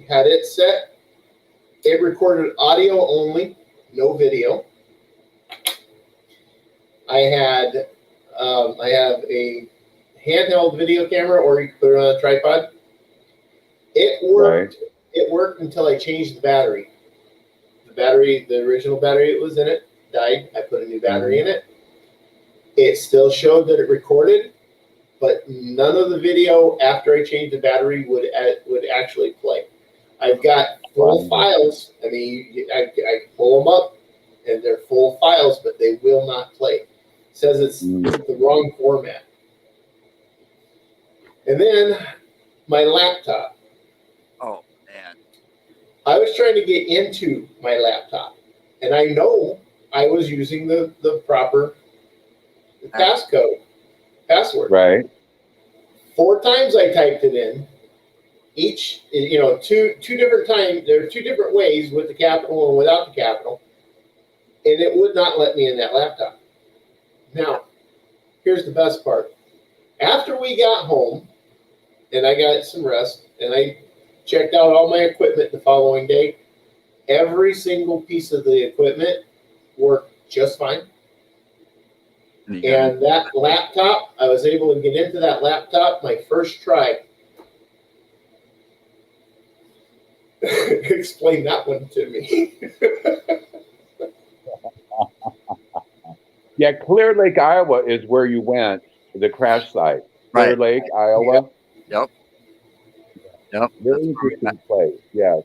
Had it set. It recorded audio only, no video. I have a handheld video camera, or you can put it on a tripod. It worked.
Right.
It worked until I changed the battery. The original battery that was in it, died. I put a new battery in it. It still showed that it recorded, but none of the video after I changed the battery would actually play. I've got full files. I mean, I pull them up, and they're full files, but they will not play. It says it's the wrong format. And then my laptop.
Oh, man.
I was trying to get into my laptop, and I know I was using the proper password.
Right.
4 times I typed it in. Each, two different times. There are 2 different ways with the capital and without the capital, and it would not let me in that laptop. Now, here's the best part. After we got home, and I got some rest, and I checked out all my equipment the following day, every single piece of the equipment worked just fine. And that laptop, I was able to get into that laptop my first try. Explain that one to me.
Yeah, Clear Lake, Iowa is where you went to the crash site. Clear Lake, Iowa.
Yep.
Very interesting place. Yes.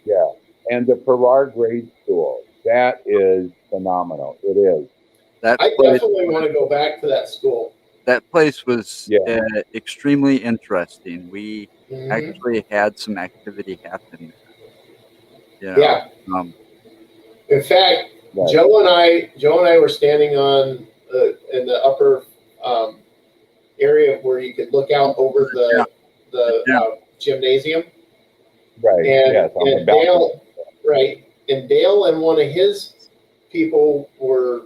Yeah. And the Farrar Grade School. That is phenomenal. It is.
I definitely want to go back to that school.
That place was extremely interesting. We actually had some activity happen.
Yeah. In fact, Joe and I were standing on in the upper area where you could look out over the gymnasium.
Right.
And Dale, and Dale and one of his people were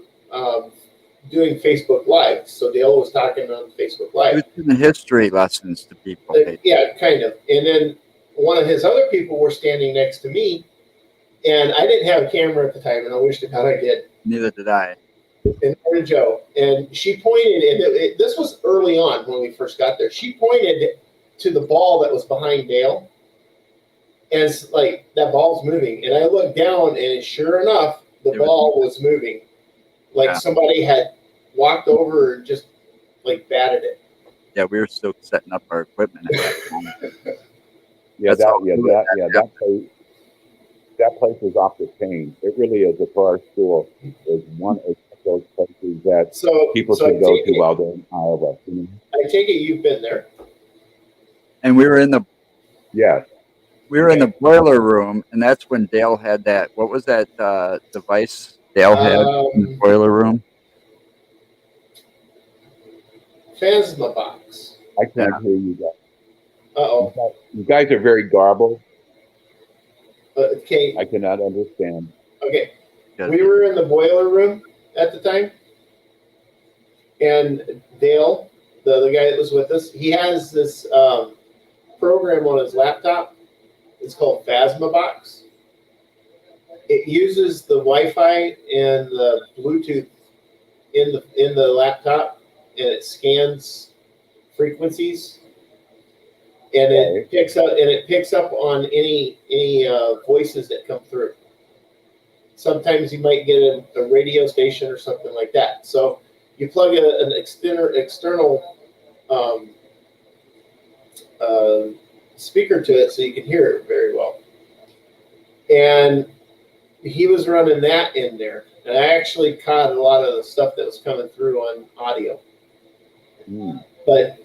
doing Facebook Live. So Dale was talking on Facebook Live.
He was doing history lessons to people.
Yeah, kind of. And then one of his other people were standing next to me, and I didn't have a camera at the time, and I wish to God I did.
Neither did I.
And Joe, and she pointed, and this was early on when we first got there. She pointed to the ball that was behind Dale, and it's like that ball's moving. And I looked down, and sure enough, the ball was moving, like somebody had walked over and just like batted it.
Yeah, we were still setting up our equipment at that moment.
That place is off the chain. It really is. The Farrar School is those places that
So,
people
so I
should go
take
to
it,
while they're in Iowa. You know?
I take it you've been there.
And we were in the
Yes.
boiler room, and that's when Dale had that. What was that device Dale had in the
Um,
boiler room?
Phasma box.
I can't hear you guys.
Uh-oh.
You guys are very garbled.
Okay.
I cannot understand.
Okay.
Yeah.
We were in the boiler room at the time, and Dale, the guy that was with us, he has this program on his laptop. It's called Phasma Box. It uses the Wi-Fi and the Bluetooth in the laptop, and it scans frequencies, and
Right.
it picks up on any voices that come through. Sometimes you might get a radio station or something like that. So you plug an external um, uh, speaker to it so you can hear it very well. And he was running that in there, and I actually caught a lot of the stuff that was coming through on audio. But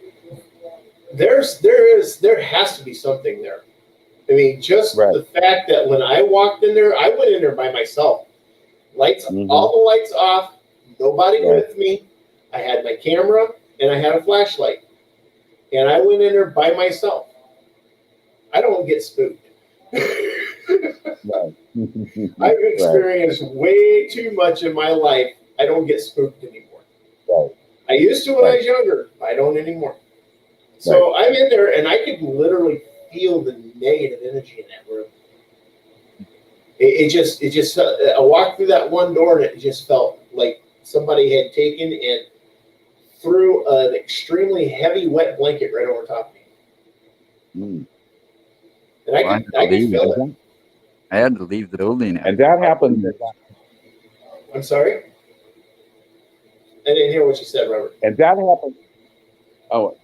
there has to be something there. I mean, just
Right.
the fact that when I walked in there, I went in there by myself. Lights, all the lights off, nobody with me. I had my camera and I had a flashlight, and I went in there by myself. I don't get spooked.
Right.
I've experienced way too much in my life. I don't get spooked anymore.
Right.
I used to when I was younger. I don't anymore. So I'm in there, and I could literally feel the negative energy in that room. It just. I walked through that one door, and it just felt like somebody had taken and threw an extremely heavy, wet blanket right over top of me. And I could feel it.
I had to leave the building.
And that happens.
I'm sorry? I didn't hear what you said, Robert.
And that happens. Oh,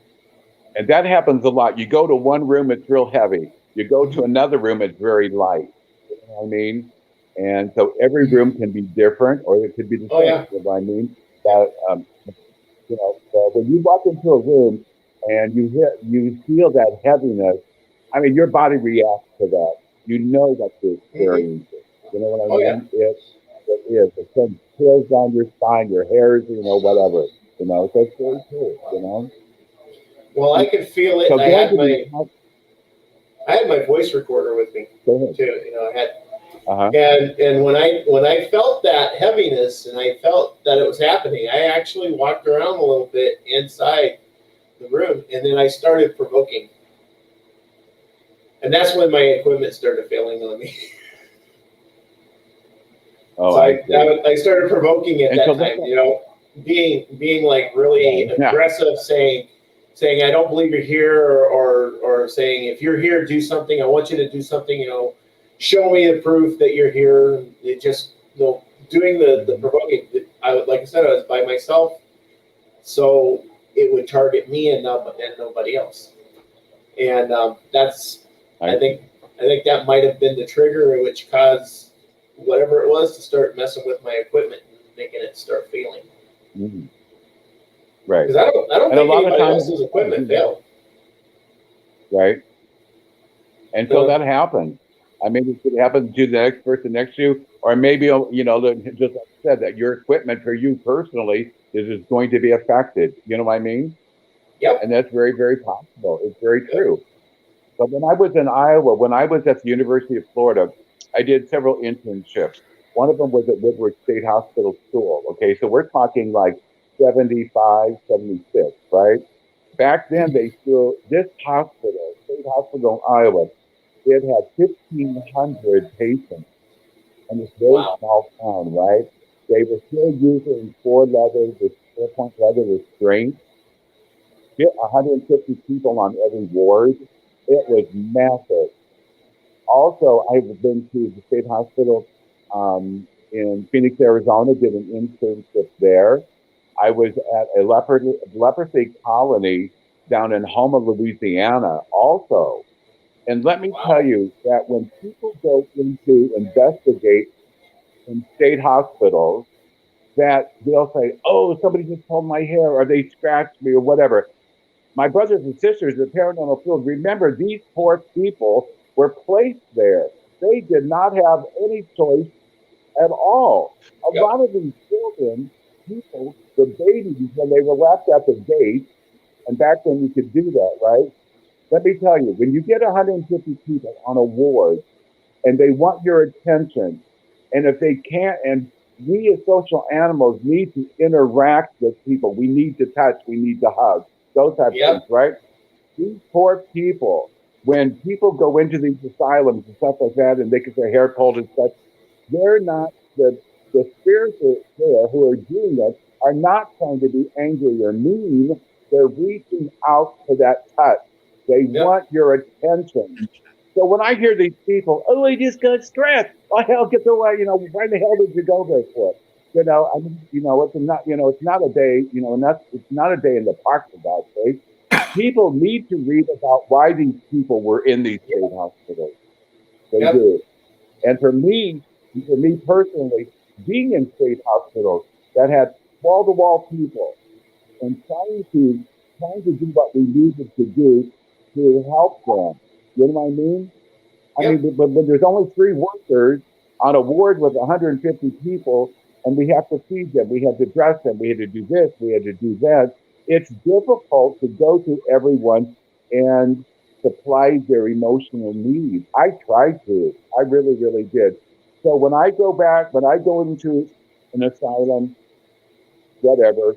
and that happens a lot. You go to one room, it's real heavy. You go to another room, it's very light. You know what I mean? And so every room can be different, or it could be the same.
Yeah.
You know what I mean? That when you walk into a room and you feel that heaviness, I mean, your body reacts to that. You know what you're experiencing. You know what I mean?
Yeah.
It is. It sends chills down your spine, your hairs, whatever. So it's very cool.
Well, I could feel it.
So
I had my voice recorder with me too. I had,
Uh-huh.
and when I felt that heaviness and I felt that it was happening, I actually walked around a little bit inside the room, and then I started provoking, and that's when my equipment started failing on me.
Oh,
so I started provoking at that time. Being like really aggressive, saying I don't believe you're here, or saying if you're here, do something. I want you to do something. Show me the proof that you're here. It just doing the provoking. Like I said, I was by myself, so it would target me and nobody else. And that's I think that might have been the trigger which caused whatever it was to start messing with my equipment and making it start failing.
Right.
Because I don't think anybody else's equipment failed.
Right. And so that happens. I mean, it could happen to the next person next to you, or maybe, just like I said, that your equipment for you personally is going to be affected. You know what I mean?
Yep.
And that's very, very possible. It's very true. But when I was in Iowa, when I was at the University of Florida, I did several internships. One of them was at Woodward State Hospital School. Okay, so we're talking like 75, 76, right? Back then, this hospital, State Hospital in Iowa, it had 1,500 patients in this very small town, right? They were still using four-point leather restraints. 150 people on every ward. It was massive. Also, I've been to the state hospital in Phoenix, Arizona, did an internship there. I was at a leprosy colony down in Houma, Louisiana, also. And let me tell you that when people go in to investigate in state hospitals, that they'll say, "Oh, somebody just pulled my hair, or they scratched me, or whatever." My brothers and sisters in the paranormal field, remember these poor people were placed there. They did not have any choice at all. A
Yep.
lot of these children, people, the babies, when they were left at the gate, and back then you could do that, right? Let me tell you, when you get 150 people on a ward and they want your attention, and if they can't, and we as social animals need to interact with people. We need to touch, we need to hug, those type of things,
Yep.
right? These poor people, when people go into these asylums and stuff like that, and they get their hair pulled and such, they're not the spirits there who are doing it are not trying to be angry or mean. They're reaching out for that touch. They
Yep.
want your attention. So when I hear these people, oh, I just got stressed. Oh hell, get the way. Why the hell did you go there for? I mean, it's not, it's not a day, and it's not a day in the park for God's sake. People need to read about why these people were in these state hospitals. They
Yep.
do. And for me personally, being in state hospitals that had wall to wall people and trying to do what we needed to do to help them. You know what I mean? I
Yep.
mean, but when there's only 3 workers on a ward with 150 people, and we have to feed them, we have to dress them, we had to do this, we had to do that. It's difficult to go to everyone and supply their emotional needs. I tried to. I really, really did. So when I go into an asylum, whatever,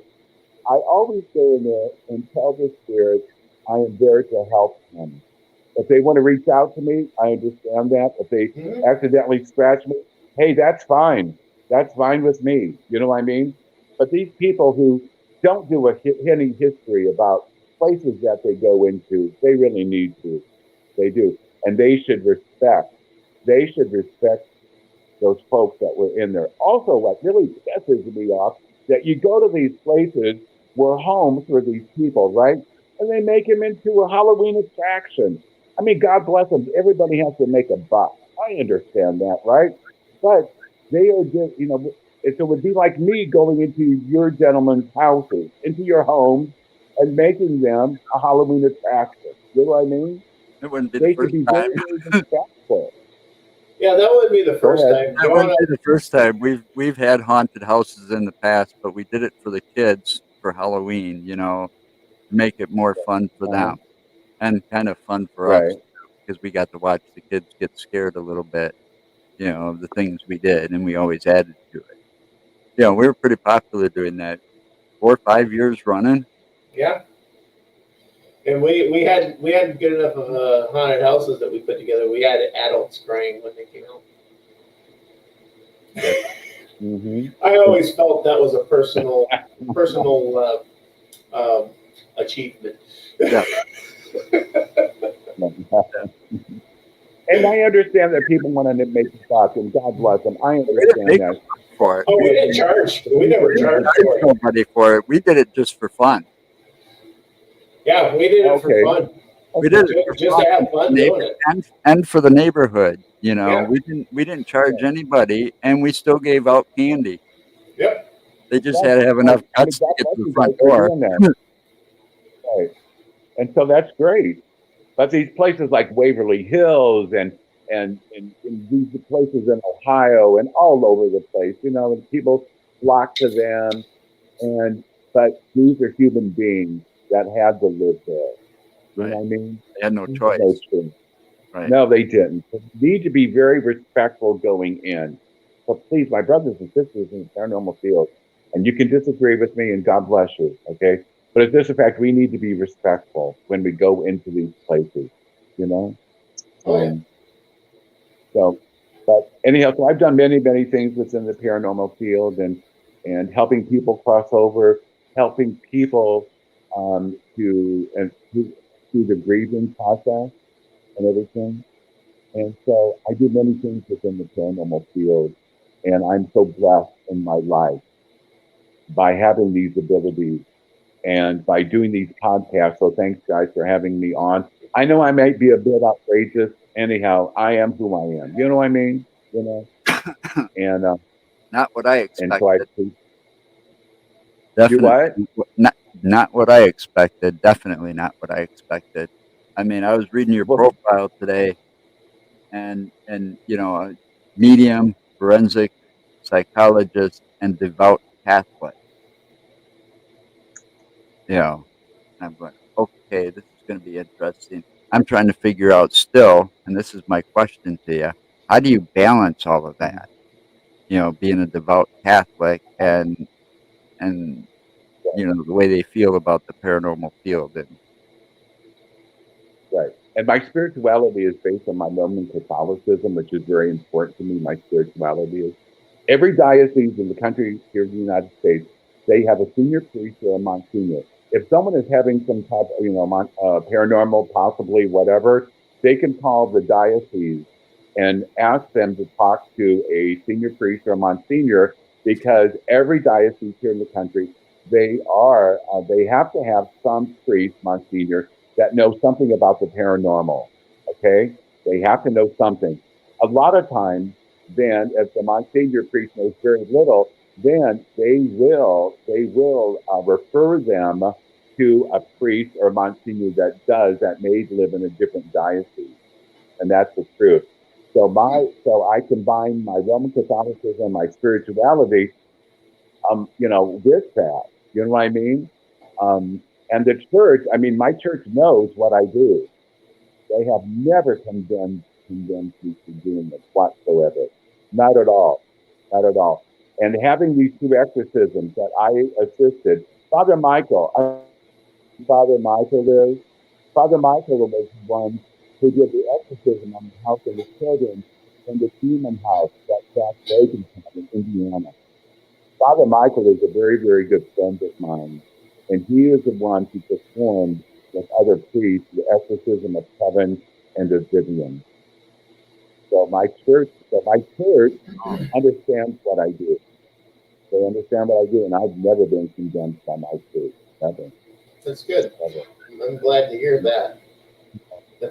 I always go in there and tell the spirits I am there to help them. If they want to reach out to me, I understand that. If they
Mhm.
accidentally scratch me, hey, that's fine. That's fine with me. You know what I mean? But these people who don't do any history about places that they go into, they really need to. They do. And they should respect. They should respect those folks that were in there. Also, what really pisses me off that you go to these places where homes for these people, right? And they make them into a Halloween attraction. I mean, God bless them. Everybody has to make a buck. I understand that, right? But they are just, it would be like me going into your gentlemen's houses, into your homes, and making them a Halloween attraction. You know what I mean?
It wouldn't be the
They should
first
be
time.
very, very respectful.
Yeah, that would be the
Go
first
ahead.
time.
That
Growing
wouldn't be
up,
the first time. We've had haunted houses in the past, but we did it for the kids for Halloween, to make it more fun for
Uh-huh.
them and kind of fun for us
Right.
because we got to watch the kids get scared a little bit, of the things we did, and we always added to it. We were pretty popular doing that 4 or 5 years running.
yeah. And we had good enough of haunted houses that we put together. We had adults crying when they came out.
Mm-hmm.
I always felt that was a personal achievement.
Yeah,
And I understand that people want to make a buck, and God bless them. I
we didn't
understand
make
that.
for it.
Oh, we
But
didn't charge.
the
We never
people
We
who
didn't
charged
did,
for
charge
it.
nobody for it. We did it just for fun.
Yeah, we did it for
okay,
fun,
We did
okay,
it for
just
fun
to
and
have
for the
fun doing it.
and for the neighborhood.
Yeah.
We didn't charge anybody, and we still gave out candy.
Yep.
They just
that's
had to have enough
right. I mean,
guts to
God
get
bless
to the
you guys
front
for
door.
doing that. Right. And so that's great. But these places like Waverly Hills and these places in Ohio and all over the place, and people flock to them. And but these are human beings that had to live there. You know
Right.
what I mean?
They had no
These are no
choice.
children.
Right.
No, they didn't. So you need to be very respectful going in. So please, my brothers and sisters in the paranormal field, and you can disagree with me, and God bless you, okay? But it's just a fact we need to be respectful when we go into these places, you know.
Oh yeah.
Um, so, but anyhow, so I've done many, many things within the paranormal field, and helping people cross over, helping people through the grieving process and everything. And so I do many things within the paranormal field, and I'm so blessed in my life by having these abilities and by doing these podcasts. So thanks, guys, for having me on. I know I might be a bit outrageous. Anyhow, I am who I am. You know what I mean? You know, and uh,
Not what I
and so I
expected. Definitely not what I expected. Definitely not what I expected. I mean, I was reading your
Well,
profile today, and a medium, forensic psychologist, and devout Catholic. You know, I'm going, okay, this is going to be interesting. I'm trying to figure out still, and this is my question to you: how do you balance all of that? Being a devout Catholic and the way they feel about the paranormal field. And
right. And my spirituality is based on my Roman Catholicism, which is very important to me. My spirituality is every diocese in the country here in the United States, they have a senior priest or a monsignor. If someone is having some type of, paranormal, possibly whatever, they can call the diocese and ask them to talk to a senior priest or a monsignor, because every diocese here in the country, they have to have some priest, monsignor, that knows something about the paranormal. Okay, they have to know something. A lot of times, then if the Monsignor priest knows very little, then they will refer them to a priest or Monsignor that may live in a different diocese, and that's the truth. So I combine my Roman Catholicism, my spirituality, with that. You know what I mean? And the church, I mean, my church knows what I do. They have never condemned me for doing it whatsoever. Not at all. Not at all. And having these two exorcisms that I assisted, Father Michael, Father Michael is, Father Michael was the one who did the exorcism on the house of the children in the demon house, that Jack Reagan in Indiana. Father Michael is a very, very good friend of mine, and he is the one who performed with other priests the exorcism of Kevin and of Vivian. So my church understands what I do. They understand what I do, and I've never been condemned by my church. Never,
That's good.
never.
I'm glad to hear that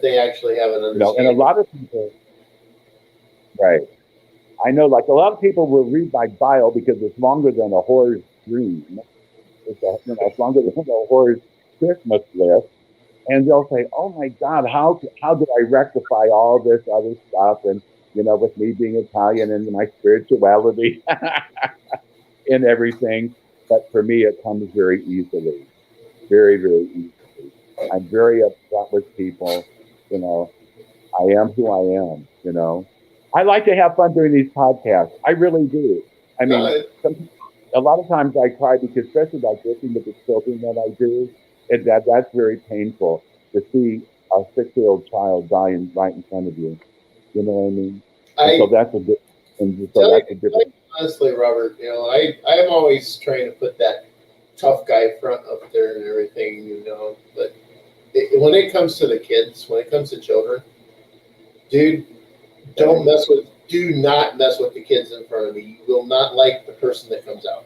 they actually have an
And a
understanding.
lot of people, right? I know, like a lot of people will read my bio because it's longer than a horror's dream. It's longer than a horror's Christmas list. And they'll say, "Oh my God, how do I rectify all this other stuff?" And with me being Italian and my spirituality and everything. But for me, it comes very easily, very, very easily. I'm very upfront with people. You know, I am who I am. I like to have fun doing these podcasts. I really do. I mean,
No,
a lot of times I cry because, especially like working with the children that I do, that's very painful to see a 6-year-old child dying right in front of you. You know what I mean? And so
I
that's a good. And so
tell you,
that's a different.
honestly, Robert, I'm always trying to put that tough guy front up there and everything, but when it comes to the kids, when it comes to children, dude, do not mess with the kids in front of me. You will not like the person that comes out.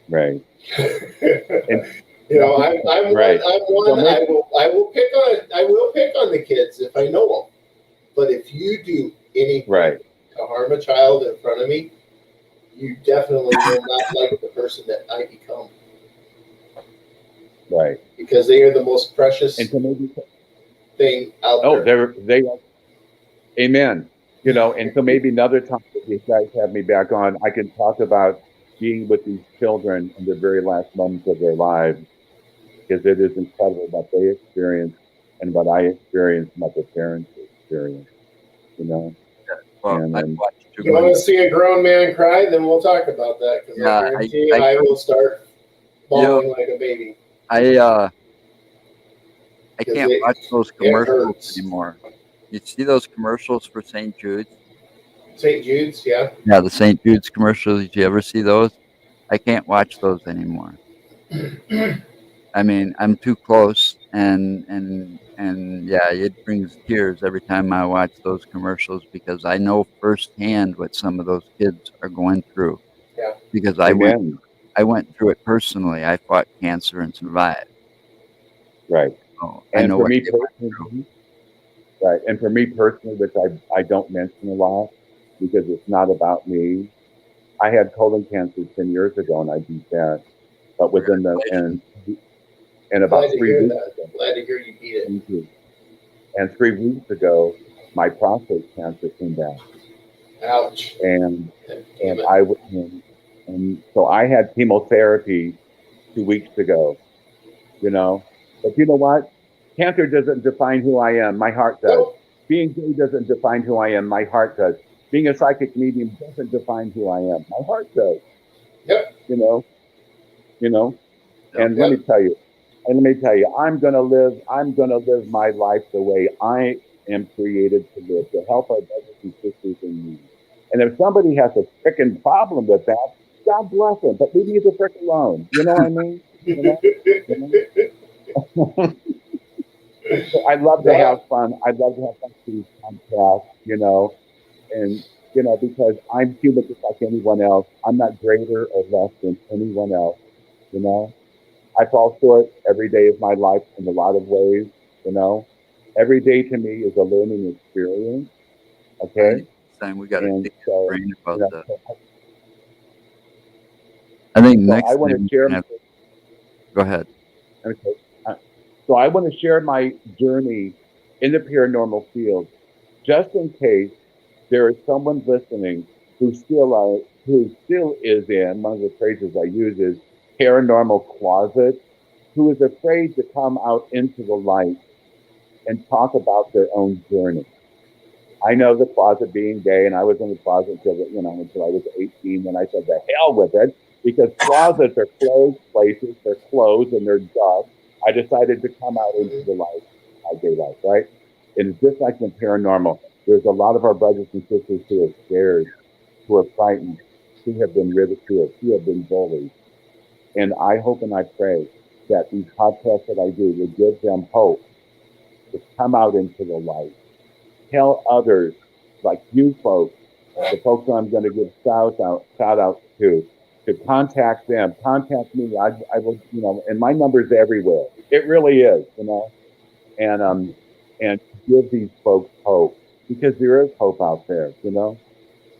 Right. And,
I'm
right.
one. I will pick on the kids if I know them. But if you do anything
Right.
to harm a child in front of me, you definitely will not like the person that I become,
Right.
because they are the most precious
And so maybe.
thing out
Oh,
there.
they are. Amen. And so maybe another time that you guys have me back on, I can talk about being with these children in the very last moments of their lives, because it is incredible what they experience and what I experienced and what their parents experience. You know,
well,
and
I
then
watched too
You want
much.
to see a grown man cry? Then we'll talk about that, because I
Yeah,
guarantee I will start bawling like a baby,
I
because
can't watch those
it
commercials
hurts.
anymore. You see those commercials for St. Jude's?
St. Jude's, yeah.
Yeah, the St. Jude's commercials. Did you ever see those? I can't watch those anymore. I mean, I'm too close, and yeah, it brings tears every time I watch those commercials, because I know firsthand what some of those kids are going through,
Yeah.
because
amen.
I went through it personally. I fought cancer and survived.
Right.
So I
And
know
for
what
me
they went through.
personally, right. And for me personally, which I don't mention a lot because it's not about me. I had colon cancer 10 years ago, and I beat that. But within the and
Glad
about
to
3
hear
weeks
that.
ago,
Glad to hear you beat it.
and 3 weeks ago, my prostate cancer came back,
Ouch.
and
Damn
and
it.
I w- and so I had chemotherapy 2 weeks ago. You know, but you know what? Cancer doesn't define who I am. My heart does.
Nope.
Being gay doesn't define who I am. My heart does. Being a psychic medium doesn't define who I am. My heart does.
Yep.
You know, you know.
Yep.
And let me
Yep.
tell you, I'm gonna live. I'm gonna live my life the way I am created to live, to help our brothers and sisters in need. And if somebody has a freaking problem with that, God bless them. But leave me the frick alone. You know what I mean? You know. You know? So I love to have
No.
fun. I love to have fun with these podcasts, and because I'm human just like anyone else. I'm not greater or less than anyone else. You know, I fall short every day of my life in a lot of ways. You know, every day to me is a learning experience. Okay,
Time we got to
and
pick his
so
brain
you
about
know,
that.
so,
I think
so I
next
want
time
to
we're
share.
gonna have, go ahead.
Okay, uh, so I want to share my journey in the paranormal field, just in case there is someone listening who still is in one of the phrases I use is paranormal closet, who is afraid to come out into the light and talk about their own journey. I know the closet being gay, and I was in the closet until I was 18. Then I said, "The hell with it," because closets are closed places, they're closed and they're dark. I decided to come out into the light, my gay life, right? And it's just like in paranormal. There's a lot of our brothers and sisters who are scared, who are frightened, who have been ridiculed, who have been bullied. And I hope and I pray that these podcasts that I do will give them hope to come out into the light. Tell others, like you folks, the folks that I'm going to give shout outs to contact them, contact me. I will, and my number's everywhere. It really is, and and give these folks hope because there is hope out there.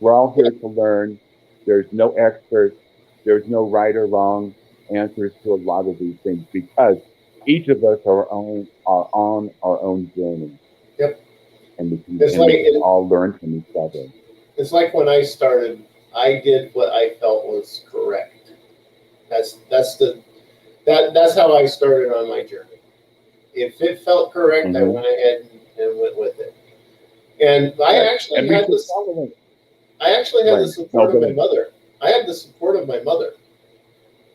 We're all here to learn. There's no experts. There's no right or wrong answers to a lot of these things because each of us are on our own journey,
Yep.
and we can
It's
and
like
we can all learn from each other.
it's like when I started, I did what I felt was correct. That's how I started on my journey. If it felt correct, I
Mm-hmm.
went ahead and went with it. And I
Right.
actually
And be
had this.
tolerant.
I actually had the
Right. No,
support of
go
my
ahead.
mother. I had the support of my mother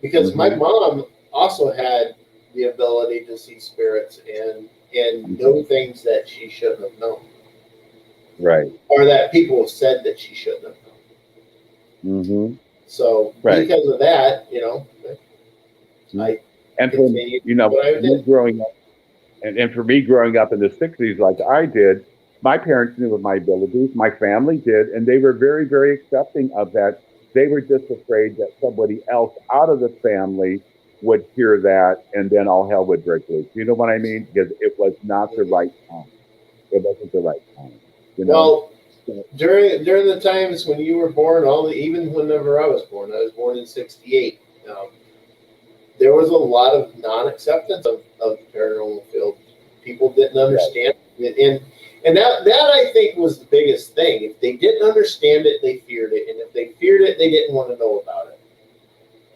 because my
Mm-hmm.
mom also had the ability to see spirits and
Mm-hmm.
know things that she shouldn't have known,
Right.
or that people said that she shouldn't have known.
Mm-hmm.
So
Right.
because of that,
Mm-hmm.
I
And
continued what I
for me
did.
growing up, and for me growing up in the '60s, like I did, my parents knew of my abilities. My family did, and they were very, very accepting of that. They were just afraid that somebody else out of the family would hear that, and then all hell would break loose. You know what I mean? Because it was not the right time. It wasn't the right time. You know.
Well,
So,
during the times when you were born, even whenever I was born in '68. Um, there was a lot of non-acceptance of the paranormal field. People didn't
right.
understand it, and that I think was the biggest thing. If they didn't understand it, they feared it, and if they feared it, they didn't want to know about it.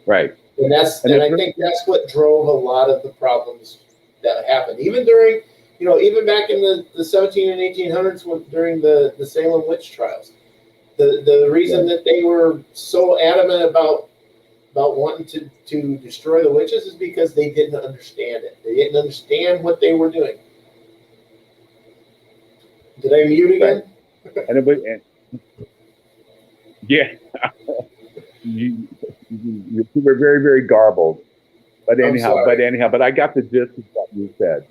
Right. And
And
it's
I
really
think that's what drove a lot of the problems that happened. Even during, even back in the 17 and 1800s, during the Salem witch trials, the reason
right.
that they were so adamant about wanting to destroy the witches is because they didn't understand it. They didn't understand what they were doing. Did I mute
Right.
again?
And it was, and, yeah, you were very, very garbled. But
I'm
anyhow,
sorry.
but I got the gist of what you said,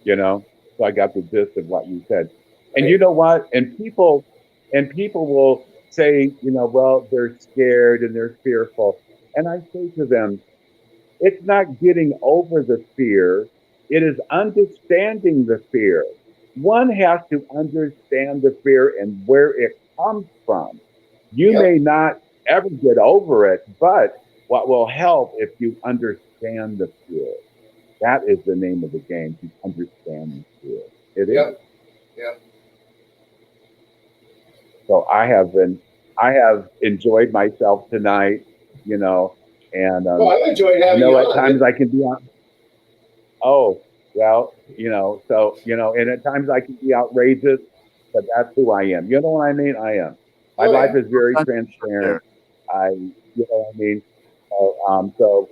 you know. So I got the gist of what you said. And you
Right.
know what? And people will say, well, they're scared and they're fearful. And I say to them, it's not getting over the fear, it is understanding the fear. One has to understand the fear and where it comes from. You may
Yep.
not ever get over it. But what will help if you understand the fear. That is the name of the game, to understand the fear. It is.
Yep. Yep.
So I have enjoyed myself tonight, you know, and
Well, I enjoyed
I
having
know
you
at
on.
times I can be on. Oh, well, so and at times I can be outrageous, but that's who I am. You know what I mean? I am. My
Oh,
life
yeah.
is very
There.
transparent. You know what I mean? So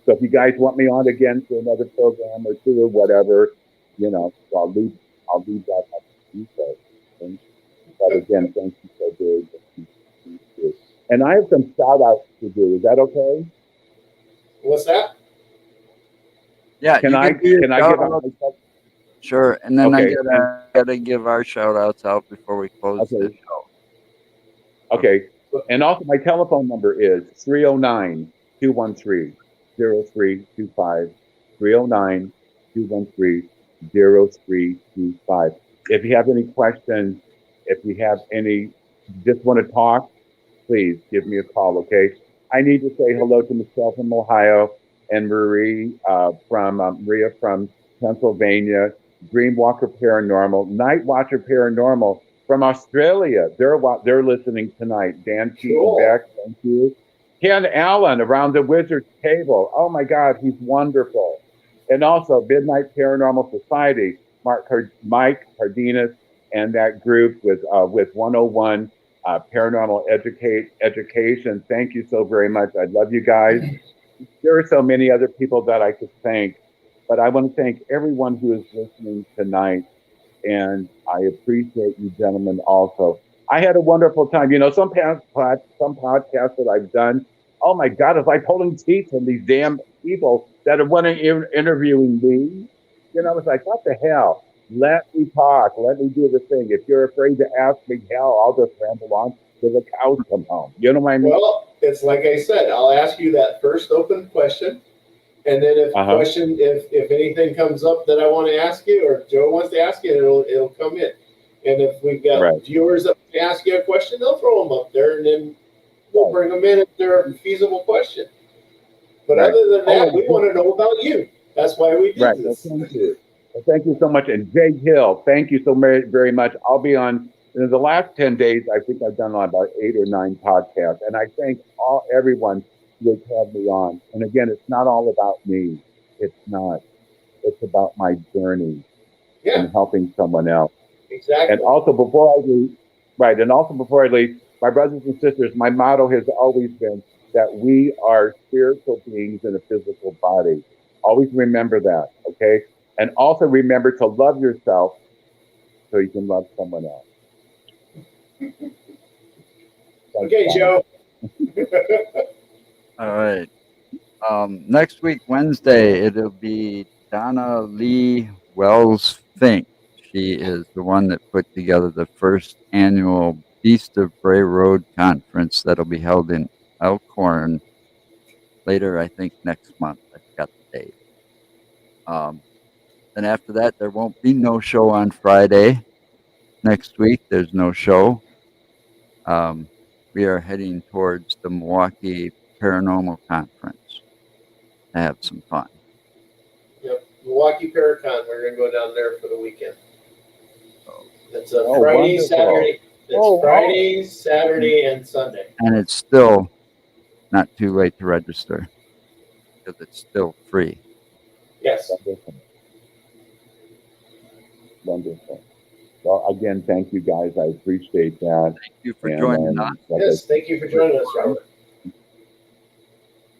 if you guys want me on again for another program or two or whatever, so I'll leave that up to you folks. Okay? But again, thank you so very much. And I have some shout outs to do. Is that okay?
What's that?
Yeah,
Can
you
I
can do your
can I
shout
give out
out.
myself?
Sure. And then I
Okay.
gotta give our shout outs out before we close the
Okay.
show.
Okay. And also my telephone number is 309-213-0325. 309-213-0325. If you have any questions, if you have any just want to talk, please give me a call, okay? I need to say hello to Michelle from Ohio and Maria from Pennsylvania, Dreamwalker Paranormal, Night Watcher Paranormal from Australia. They're listening tonight. Dan Keaton
Cool.
Beck, thank you. Ken Allen around the Wizard's Table. Oh my God, he's wonderful. And also Midnight Paranormal Society, Mike Cardenas and that group with 101 paranormal education. Thank you so very much. I love you guys. There are so many other people that I could thank, but I want to thank everyone who is listening tonight, and I appreciate you gentlemen also. I had a wonderful time. Some podcasts that I've done, oh my God, it's like pulling teeth from these damn people that are wanting interviewing me. It's like, what the hell? Let me talk. Let me do the thing. If you're afraid to ask me, hell, I'll just ramble on till the cows come home. You know what I mean?
Well, it's like I said, I'll ask you that first open question. And then if anything comes up that I want to ask you or Joe wants to ask you, it'll come in. And if we've got viewers that want to ask you a question, they'll throw them up there and then we'll bring them in if they're a feasible question. But other than that, we want to know about you. That's why we did this.
Well, thank you. Well, thank you so much. And Jay Hill, thank you so very, very much. I'll be on in the last 10 days. I think I've done about 8 or 9 podcasts. And I thank everyone who has had me on. And again, it's not all about me. It's not. It's about my journey and helping someone else.
Exactly.
And also before I leave, my brothers and sisters, my motto has always been that we are spiritual beings in a physical body. Always remember that, okay? And also remember to love yourself so you can love someone else.
Okay, Joe.
All right. Next week, Wednesday, it'll be Donna Lee Wells Fink. She is the one that put together the first annual Beast of Bray Road conference that'll be held in Elkhorn later, I think next month. I forgot the date. Then after that, there won't be no show on Friday. Next week, there's no show. We are heading towards the Milwaukee Paranormal Conference to have some fun.
Yep, Milwaukee Paracon. We're going to go down there for the weekend. It's a Friday,
wonderful.
Saturday. It's Friday, Saturday, and Sunday.
And it's still not too late to register because it's still free.
Yes.
Wonderful. Well, again, thank you guys. I appreciate that.
Thank you for joining us.
Yes, thank you for joining us, Robert.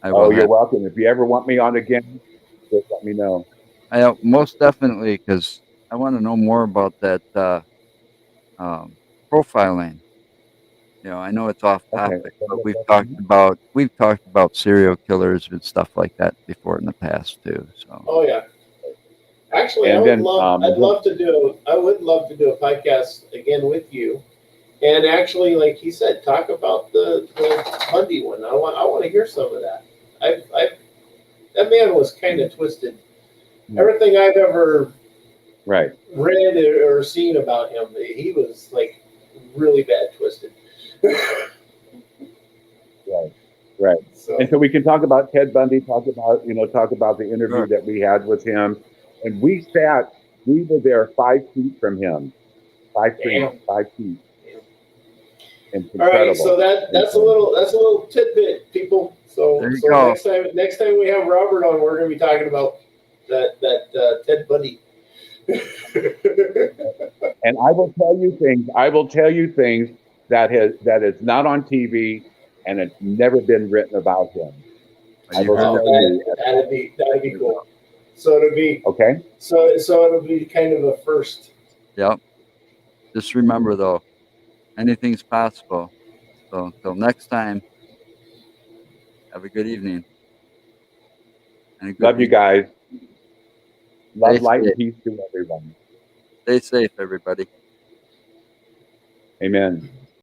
You're welcome. If you ever want me on again, just let me know.
Most definitely, because I want to know more about that profiling. I know it's off topic, but we've talked about serial killers and stuff like that before in the past too. So.
Oh yeah. Actually, I would love to do a podcast again with you, and actually, like he said, talk about the Bundy one. I want to hear some of that. That man was kind of twisted. Everything I've ever read or seen about him, he was like really bad twisted.
Right. Right.
So,
And so we can talk about Ted Bundy, talk about the interview
Sure.
that we had with him. And we were there 5 feet from him. 5 feet,
damn.
5 feet. It's
All right,
incredible.
so that's a little tidbit, people. So
There you go.
next time we have Robert on, we're going to be talking about that Ted Bundy.
And I will tell you things. I will tell you things that is not on TV and it's never been written about him. I
You
will
heard
tell
it.
you.
That'd be cool. So
Okay.
it'll be kind of a first.
Yep. Just remember though, anything's possible. So until next time, have a good evening. And a good
Love you
week.
guys. Love,
Stay
light, and
safe.
peace to everyone.
Stay safe, everybody.
Amen.